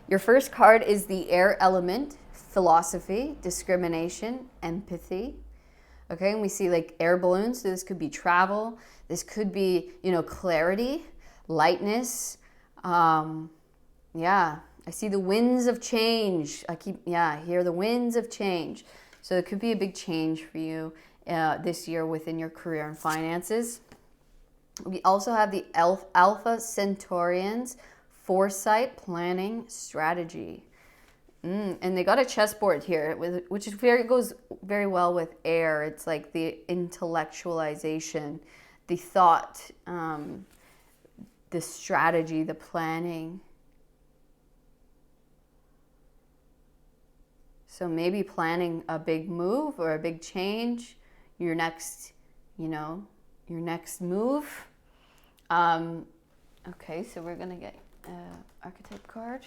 Your first card is the air element, philosophy, discrimination, empathy. Okay, and we see like air balloons. So this could be travel. This could be, you know, clarity, lightness. Yeah, I see the winds of change. I hear the winds of change. So it could be a big change for you this year within your career and finances. We also have the Alpha Centaurians, foresight, planning, strategy. And they got a chessboard here, which is goes very well with air. It's like the intellectualization, the thought, the strategy, the planning. So maybe planning a big move or a big change, your next, you know, your next move. Okay, so we're gonna get archetype card.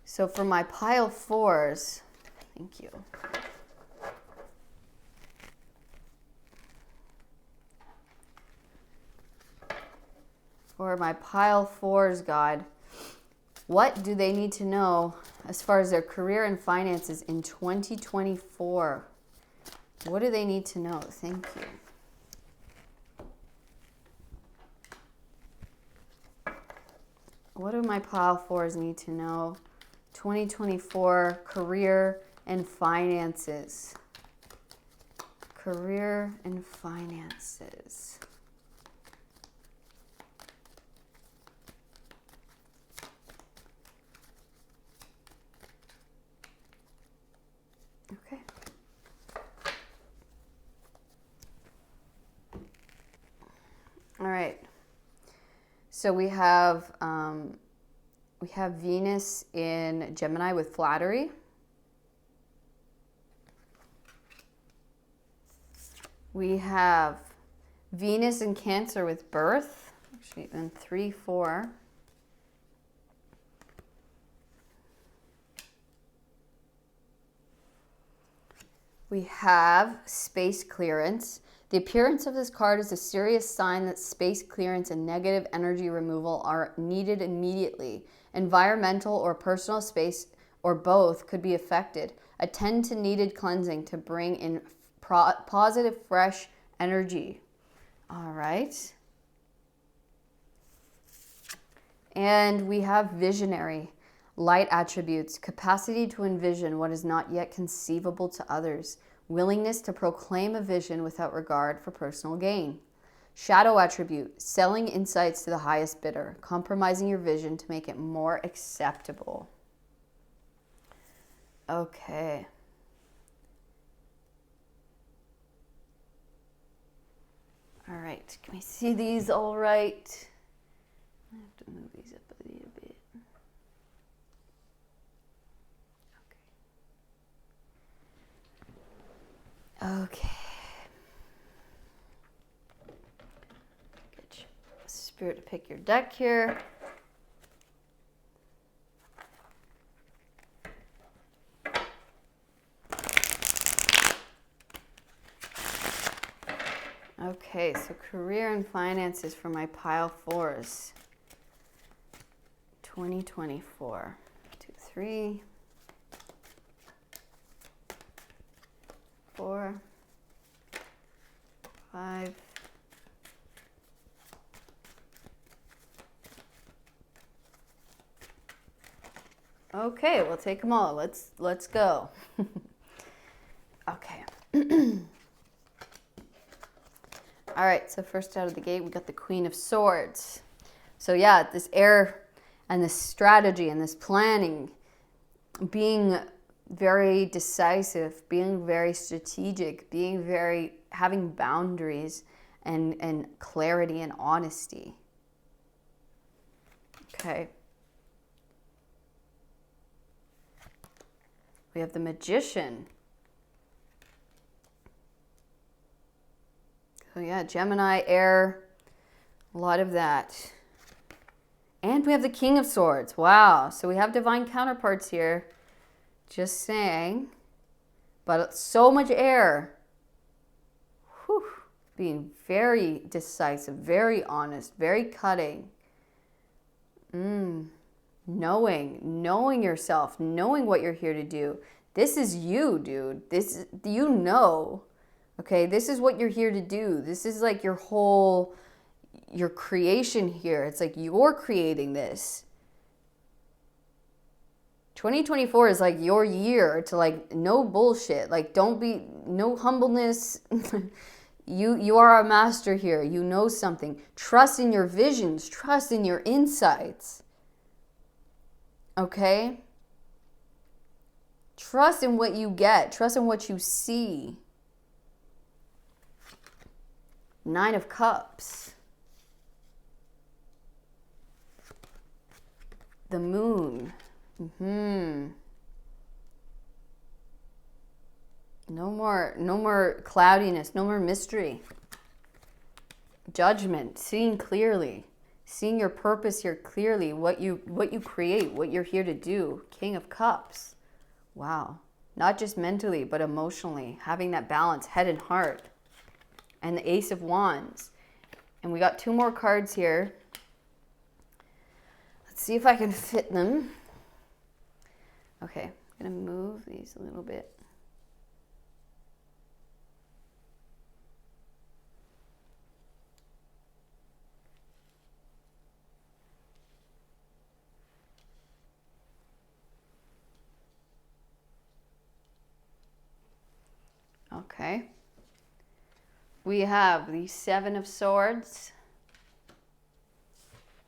So for my pile 4s, thank you. For my pile 4s, God, what do they need to know as far as their career and finances in 2024? What do they need to know? Thank you. What do my pile 4s need to know? 2024 career and finances. Career and finances. Okay. All right. So we have Venus in Gemini with flattery. We have Venus in Cancer with birth. Actually, in 3, 4. We have space clearance. The appearance of this card is a serious sign that space clearance and negative energy removal are needed immediately. Environmental or personal space or both could be affected. Attend to needed cleansing to bring in positive, fresh energy. All right. And we have visionary. Light attributes, capacity to envision what is not yet conceivable to others, willingness to proclaim a vision without regard for personal gain. Shadow attribute, selling insights to the highest bidder, compromising your vision to make it more acceptable. Okay. All right, can we see these all right? I have to move these up a little bit. Okay. Get your spirit to pick your deck here. Okay, so career and finances for my pile fours. 2024. 2, 3, 4, 5. Okay, we'll take them all. Let's go. Okay. All right, so first out of the gate, we got the Queen of Swords. So yeah, this air and this strategy and this planning, being very decisive, being very strategic, having boundaries and clarity and honesty. Okay. We have the Magician. So yeah, Gemini, air, a lot of that. And we have the King of Swords. Wow. So we have divine counterparts here. Just saying. But so much air. Whew. Being very decisive, very honest, very cutting. Knowing yourself, knowing what you're here to do. This is you, dude. You know. Okay, this is what you're here to do. This is like your creation here. It's like you're creating this. 2024 is like your year to like no bullshit. Like no humbleness. You are a master here. You know something. Trust in your visions. Trust in your insights. Okay? Trust in what you get. Trust in what you see. 9 of Cups. The Moon. No more cloudiness, no more mystery. Judgment, seeing clearly, seeing your purpose here clearly, what you create, what you're here to do. King of Cups. Wow. Not just mentally, but emotionally, having that balance, head and heart. And the Ace of Wands. And we got 2 more cards here. Let's see if I can fit them. Okay, I'm going to move these a little bit. Okay. We have the 7 of Swords.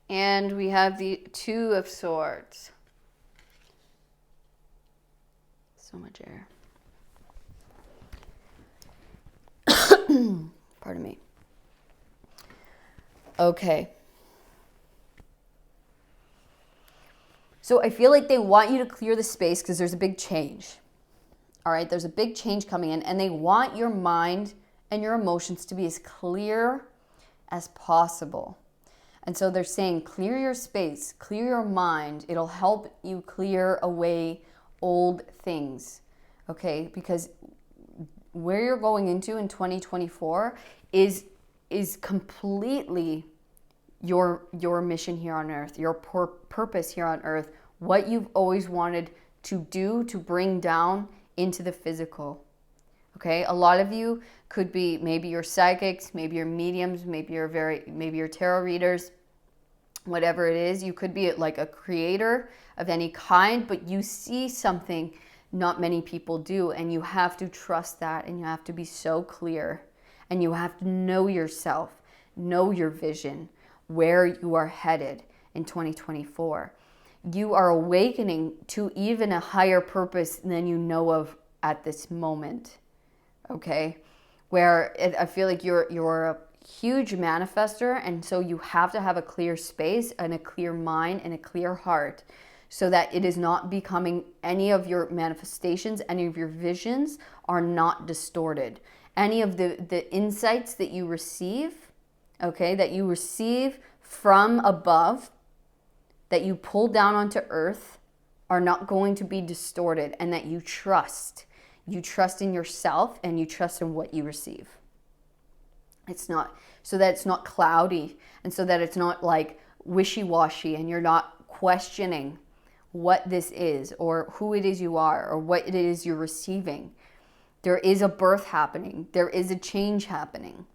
And we have the 2 of Swords. So much air. Pardon me. Okay. So I feel like they want you to clear the space because there's a big change. All right, there's a big change coming in, and they want your mind and your emotions to be as clear as possible. And so they're saying, clear your space, clear your mind. It'll help you clear away old things, okay? Because where you're going into in 2024 is completely your mission here on earth, your purpose here on earth, what you've always wanted to do to bring down into the physical. Okay, a lot of you could be, maybe you're psychics, maybe you're mediums, maybe you're tarot readers, whatever it is. You could be like a creator of any kind, but you see something not many people do, and you have to trust that, and you have to be so clear, and you have to know yourself, know your vision, where you are headed in 2024. You are awakening to even a higher purpose than you know of at this moment. Okay, where I feel like you're a huge manifester, and so you have to have a clear space and a clear mind and a clear heart, so that it is not becoming, any of your manifestations, any of your visions are not distorted, any of the insights that you receive, okay, that you receive from above, that you pull down onto earth, are not going to be distorted, and that you trust. You trust in yourself, and you trust in what you receive. It's not, so that it's not cloudy, and so that it's not like wishy-washy, and you're not questioning what this is, or who it is you are, or what it is you're receiving. There is a birth happening. There is a change happening.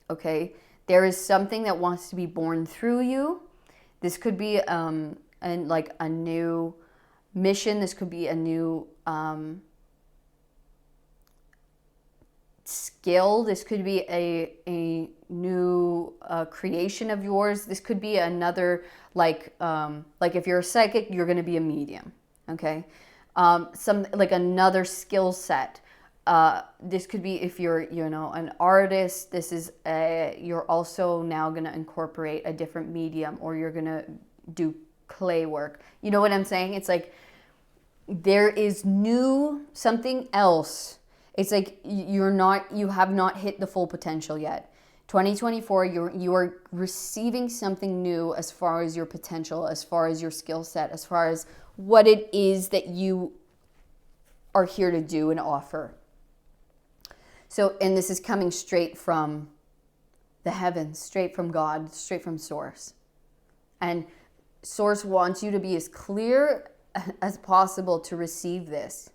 Okay? There is something that wants to be born through you. This could be like a new mission. This could be a new skill. This could be a new creation of yours. This could be another, like if you're a psychic, you're going to be a medium. Okay, some like another skill set. This could be if you're an artist. This is you're also now going to incorporate a different medium, or you're going to do clay work. You know what I'm saying? It's like there is new something else. It's like you have not hit the full potential yet. 2024, you are receiving something new as far as your potential, as far as your skill set, as far as what it is that you are here to do and offer. So, and this is coming straight from the heavens, straight from God, straight from Source. And Source wants you to be as clear as possible to receive this,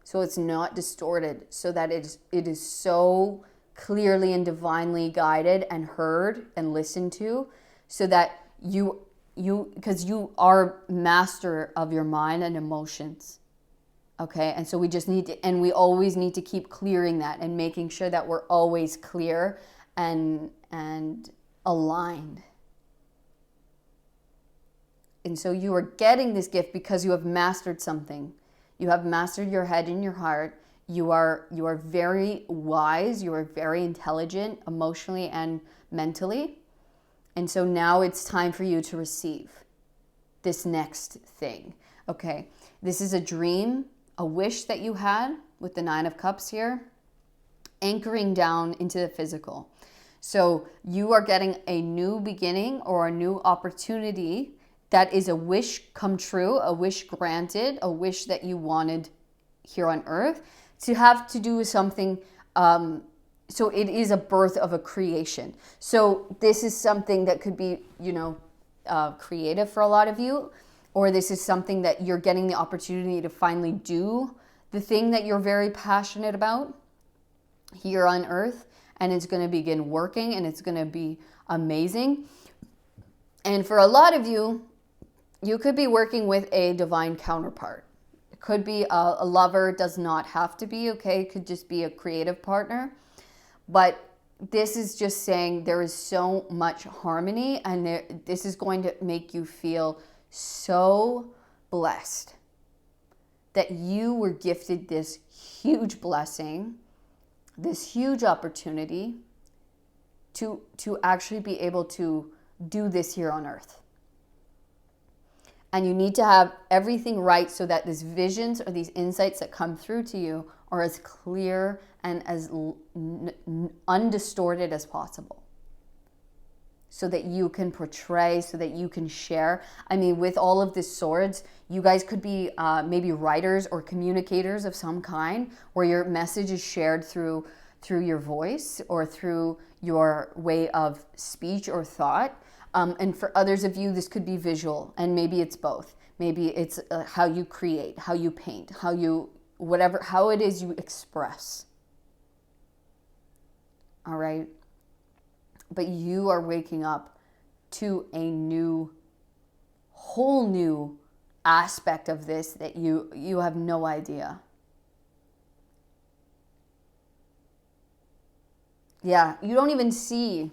so it's not distorted, so that it is so clearly and divinely guided and heard and listened to, so that you because you are master of your mind and emotions. Okay, and so we just need to, and we always need to keep clearing that and making sure that we're always clear and aligned. And so you are getting this gift because you have mastered something. You have mastered your head and your heart. You are very wise. You are very intelligent emotionally and mentally. And so now it's time for you to receive this next thing. Okay, this is a dream, a wish that you had with the 9 of Cups here, anchoring down into the physical. So you are getting a new beginning or a new opportunity that is a wish come true, a wish granted, a wish that you wanted here on earth to have to do with something. So it is a birth of a creation. So this is something that could be, creative for a lot of you, or this is something that you're getting the opportunity to finally do the thing that you're very passionate about here on earth, and it's going to begin working, and it's going to be amazing. And for a lot of you, you could be working with a divine counterpart. It could be a lover, does not have to be, okay? It could just be a creative partner. But this is just saying there is so much harmony, and this is going to make you feel so blessed that you were gifted this huge blessing, this huge opportunity to actually be able to do this here on earth. And you need to have everything right so that these visions or these insights that come through to you are as clear and as undistorted as possible, so that you can portray, so that you can share. I mean, with all of these swords, you guys could be maybe writers or communicators of some kind, where your message is shared through your voice or through your way of speech or thought. And for others of you, this could be visual, and maybe it's both. Maybe it's how you create, how you paint, how it is you express. All right? But you are waking up to a whole new aspect of this that you have no idea. Yeah, you don't even see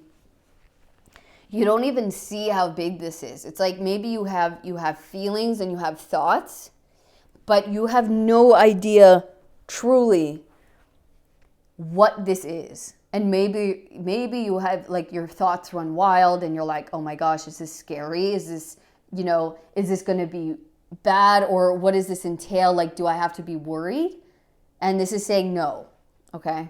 how big this is. It's like maybe you have feelings and you have thoughts, but you have no idea truly what this is. And maybe you have, like, your thoughts run wild and you're like, oh my gosh, is this scary? Is this going to be bad? Or what does this entail? Like, do I have to be worried? And this is saying no. Okay?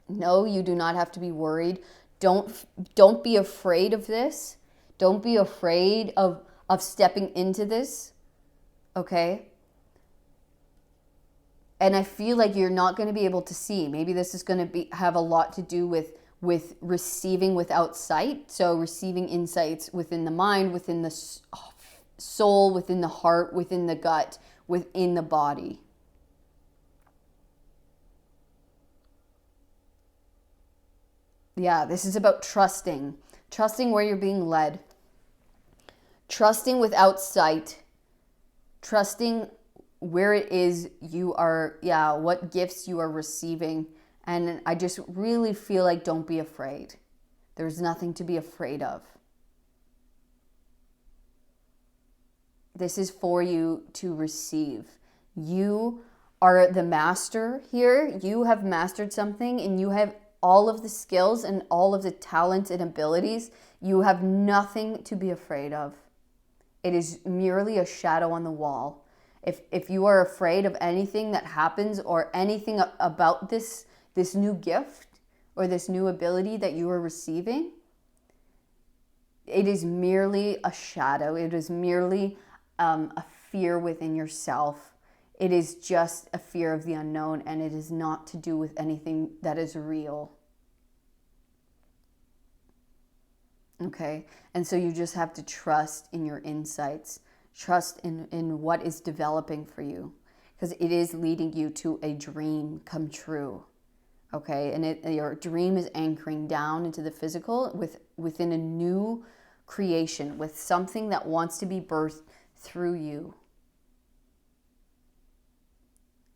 No, you do not have to be worried. Don't be afraid of this. Don't be afraid of stepping into this. Okay? And I feel like you're not going to be able to see. Maybe this is going to have a lot to do with receiving without sight. So receiving insights within the mind, within the soul, within the heart, within the gut, within the body. Yeah, this is about trusting where you're being led, trusting without sight, trusting where it is you are, what gifts you are receiving. And I just really feel like don't be afraid. There's nothing to be afraid of. This is for you to receive. You are the master here. You have mastered something, and you have all of the skills and all of the talents and abilities. You have nothing to be afraid of. It is merely a shadow on the wall. If you are afraid of anything that happens or anything about this new gift or this new ability that you are receiving, it is merely a shadow. It is merely a fear within yourself. It is just a fear of the unknown, and it is not to do with anything that is real. Okay? And so you just have to trust in your insights. Trust in what is developing for you, because it is leading you to a dream come true. Okay? And your dream is anchoring down into the physical within a new creation, with something that wants to be birthed through you.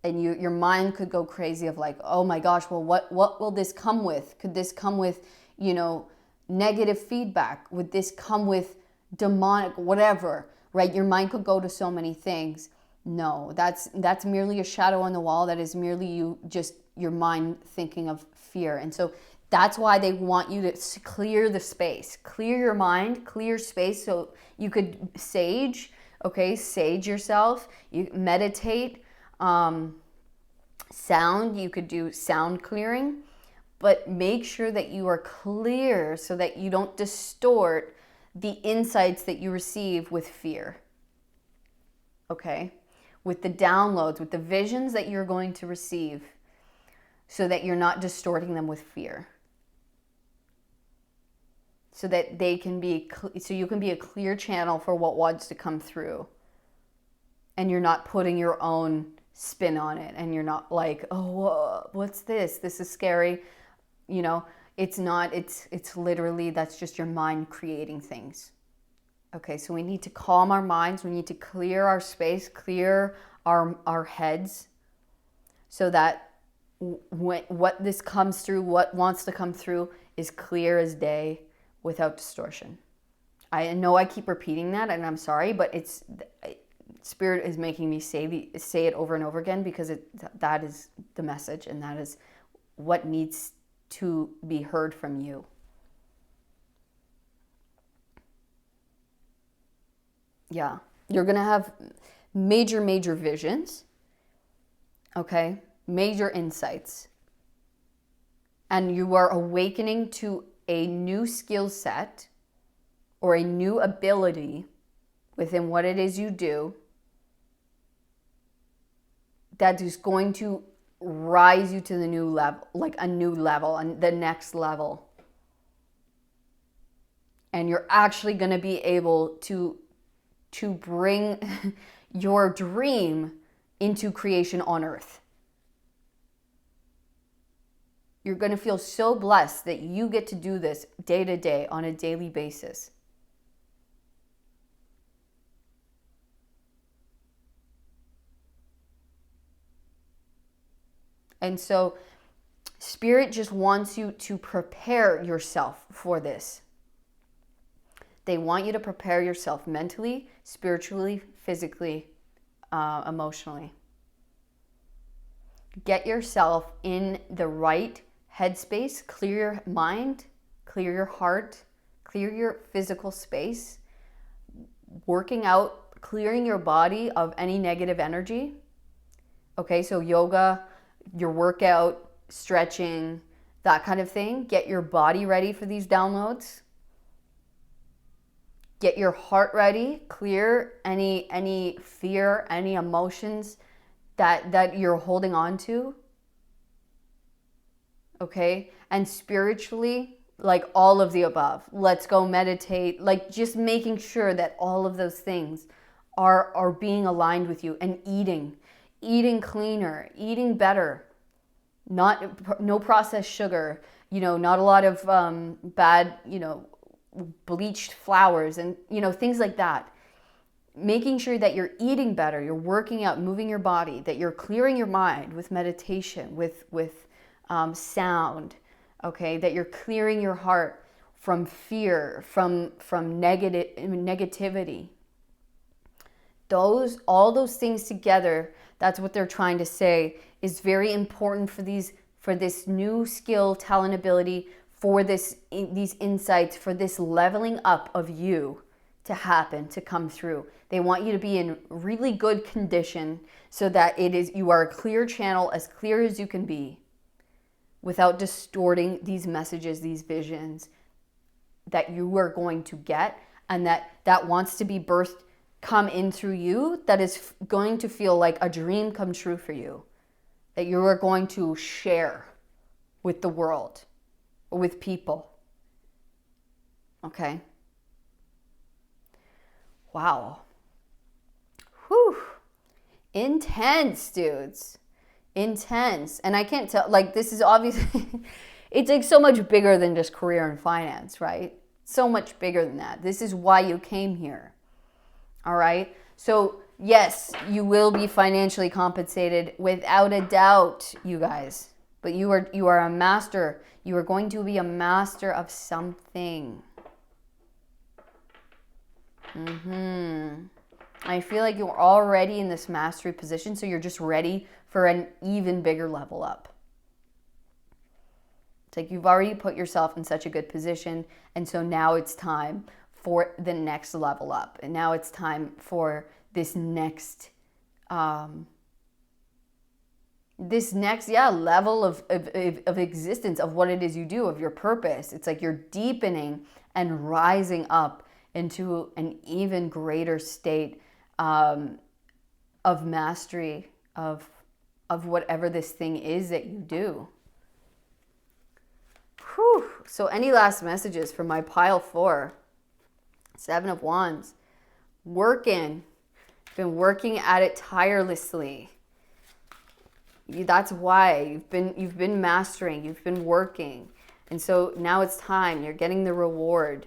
And your mind could go crazy of like, oh my gosh, well, what will this come with? Could this come with, negative feedback? Would this come with demonic, whatever, right? Your mind could go to so many things. No, that's merely a shadow on the wall. That is merely your mind thinking of fear. And so that's why they want you to clear the space, clear your mind, clear space. So you could sage yourself, you meditate, sound, you could do sound clearing, but make sure that you are clear so that you don't distort the insights that you receive with fear. Okay? With the downloads, with the visions that you're going to receive, so that you're not distorting them with fear. So that you can be a clear channel for what wants to come through. And you're not putting your own spin on it, and you're not like, oh, what's this? This is scary. It's not, it's literally, that's just your mind creating things. Okay, so we need to calm our minds. We need to clear our space, clear our heads, so that what this comes through, what wants to come through, is clear as day without distortion. I know I keep repeating that, and I'm sorry, but Spirit is making me say it over and over again, because that is the message, and that is what needs to be heard from you. Yeah, you're going to have major visions, okay? Major insights. And you are awakening to a new skill set or a new ability within what it is you do that is going to rise you to the new level, like a new level, and the next level. And you're actually going to be able to bring your dream into creation on earth. You're going to feel so blessed that you get to do this day to day on a daily basis. And so Spirit just wants you to prepare yourself for this. They want you to prepare yourself mentally, spiritually, physically, emotionally. Get yourself in the right headspace, clear your mind, clear your heart, clear your physical space, working out, clearing your body of any negative energy. Okay, so yoga, your workout, stretching, that kind of thing. Get your body ready for these downloads. Get your heart ready, clear any fear, any emotions that you're holding on to. Okay? And spiritually, like all of the above. Let's go meditate, like just making sure that all of those things are being aligned with you, and eating cleaner, eating better. No processed sugar, not a lot of bad, bleached flours and, things like that. Making sure that you're eating better, you're working out, moving your body, that you're clearing your mind with meditation, with sound, okay? That you're clearing your heart from fear, from negativity. All those things together, that's what they're trying to say, is very important for this new skill, talent, ability, for these insights, for this leveling up of you to happen, to come through. They want you to be in really good condition so that you are a clear channel, as clear as you can be, without distorting these messages, these visions that you are going to get, and that wants to be birthed, come in through you, that is going to feel like a dream come true for you, that you are going to share with the world, or with people. Okay? Wow. Whew. Intense, dudes. Intense. And I can't tell, like, this is obviously, it's like so much bigger than just career and finance, right? So much bigger than that. This is why you came here. All right? So, yes, you will be financially compensated without a doubt, you guys. But you are a master. You are going to be a master of something. I feel like you're already in this mastery position, so you're just ready for an even bigger level up. It's like you've already put yourself in such a good position, and so now it's time for the next level up. And now it's time for this next level of existence, of what it is you do, of your purpose. It's like you're deepening and rising up into an even greater state of mastery of whatever this thing is that you do. Whew. So any last messages for my pile 4? 7 of Wands. Been working at it tirelessly. That's why you've been mastering, you've been working. And so now it's time, you're getting the reward.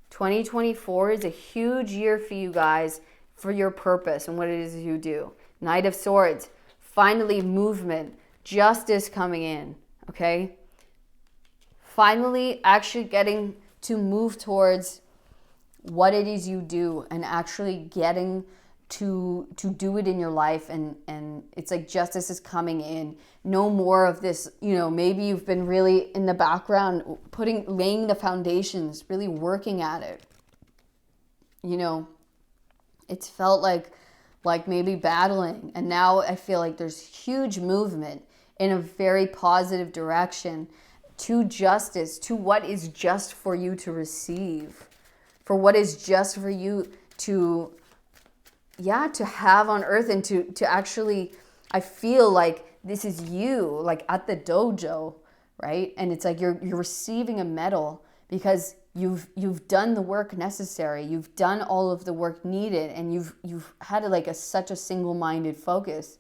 2024 is a huge year for you guys, for your purpose and what it is you do. Knight of Swords, finally movement, justice coming in, okay? Finally actually getting to move towards what it is you do, and actually getting to do it in your life, and it's like justice is coming in. No more of this, maybe you've been really in the background laying the foundations, really working at it. It's felt like maybe battling, and now I feel like there's huge movement in a very positive direction to justice, to what is just for you to receive, for what is just for you to have on earth, and to actually, I feel like this is you, like at the dojo, right? And it's like you're receiving a medal because you've done the work necessary, you've done all of the work needed, and you've had such a single-minded focus.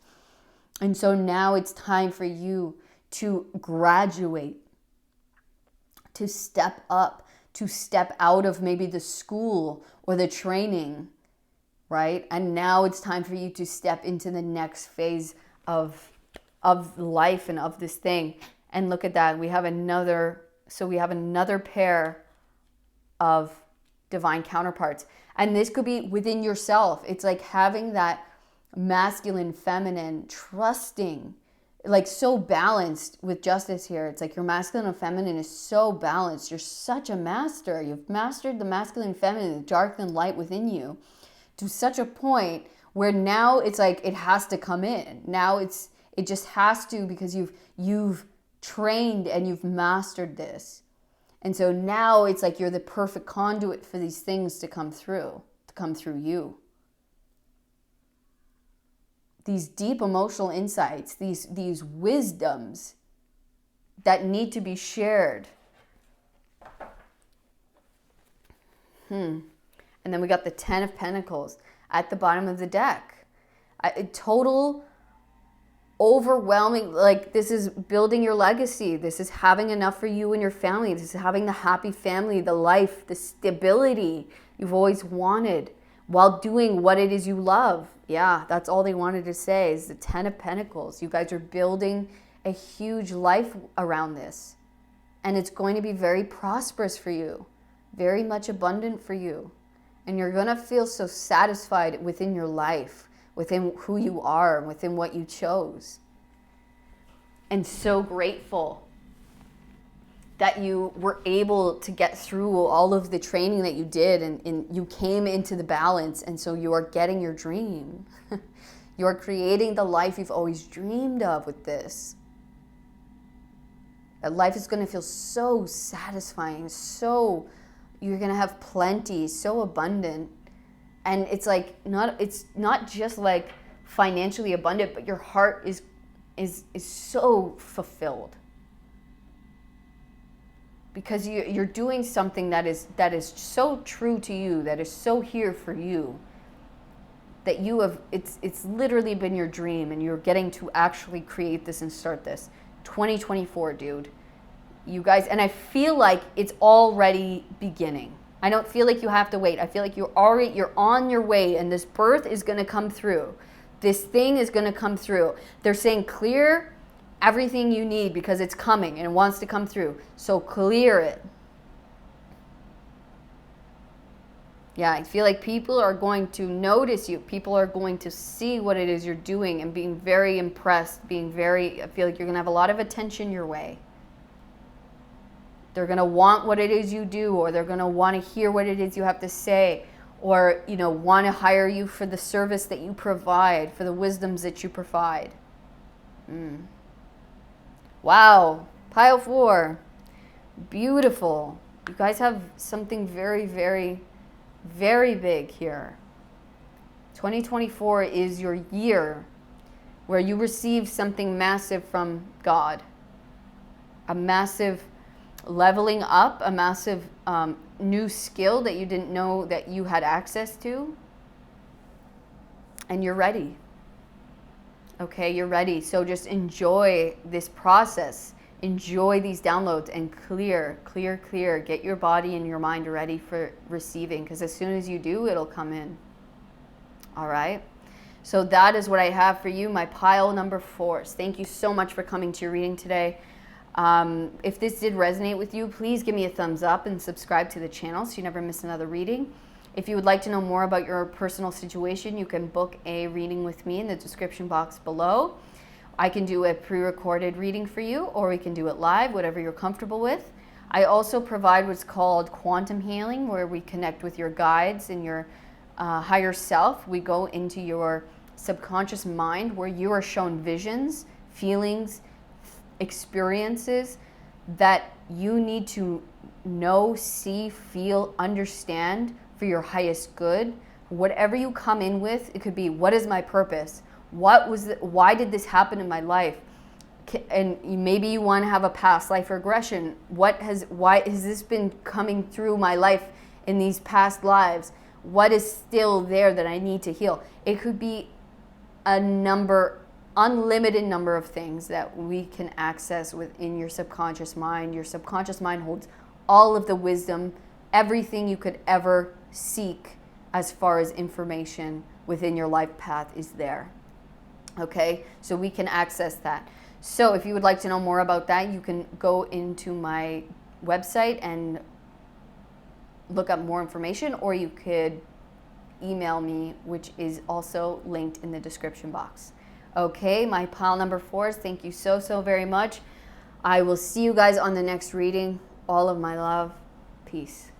And so now it's time for you to graduate, to step up, to step out of maybe the school or the training, right? And now it's time for you to step into the next phase of life and of this thing. And look at that. We have another pair of divine counterparts. And this could be within yourself. It's like having that masculine, feminine, trusting, like so balanced with justice here. It's like your masculine and feminine is so balanced. You're such a master. You've mastered the masculine, feminine, the dark and light within you to such a point where now it's like it has to come in. Now it's It just has to, because you've trained and you've mastered this. And so now it's like you're the perfect conduit for these things to come through you. These deep emotional insights, these wisdoms that need to be shared. And then we got the 10 of Pentacles at the bottom of the deck. Total overwhelming, like this is building your legacy. This is having enough for you and your family. This is having the happy family, the life, the stability you've always wanted while doing what it is you love. Yeah, that's all they wanted to say is the 10 of Pentacles. You guys are building a huge life around this. And it's going to be very prosperous for you, very much abundant for you. And you're going to feel so satisfied within your life, within who you are, within what you chose. And so grateful that you were able to get through all of the training that you did, and you came into the balance, and so you are getting your dream. You are creating the life you've always dreamed of with this. That life is going to feel so satisfying, you're going to have plenty, so abundant. And it's not just like financially abundant, but your heart is so fulfilled. Because you're doing something that is so true to you, that is so here for you, that it's literally been your dream, and you're getting to actually create this and start this. 2024, dude. You guys, and I feel like it's already beginning. I don't feel like you have to wait. I feel like you're on your way, and this birth is going to come through. This thing is going to come through. They're saying clear everything you need because it's coming and it wants to come through. So clear it. Yeah, I feel like people are going to notice you. People are going to see what it is you're doing and being very impressed, I feel like you're going to have a lot of attention your way. They're going to want what it is you do, or they're going to want to hear what it is you have to say, or, want to hire you for the service that you provide, for the wisdoms that you provide. Wow. Pile 4. Beautiful. You guys have something very, very, very big here. 2024 is your year where you receive something massive from God. A massive leveling up, a massive new skill that you didn't know that you had access to. And you're ready. Okay, you're ready. So just enjoy this process. Enjoy these downloads and clear. Get your body and your mind ready for receiving, because as soon as you do, it'll come in. All right? So that is what I have for you, my pile number 4s. Thank you so much for coming to your reading today. If this did resonate with you, please give me a thumbs up and subscribe to the channel so you never miss another reading. If you would like to know more about your personal situation, you can book a reading with me in the description box below. I can do a pre-recorded reading for you, or we can do it live, whatever you're comfortable with. I also provide what's called quantum healing, where we connect with your guides and your higher self. We go into your subconscious mind, where you are shown visions, feelings, experiences that you need to know, see, feel, understand for your highest good. Whatever you come in with, it could be, what is my purpose? Why did this happen in my life? And maybe you want to have a past life regression. Why has this been coming through my life in these past lives? What is still there that I need to heal? It could be unlimited number of things that we can access within your subconscious mind. Your subconscious mind holds all of the wisdom, everything you could ever seek as far as information within your life path is there. Okay, so we can access that. So if you would like to know more about that, you can go into my website and look up more information, or you could email me, which is also linked in the description box. Okay, my pile number 4s, thank you so very much. I will see you guys on the next reading. All of my love. Peace.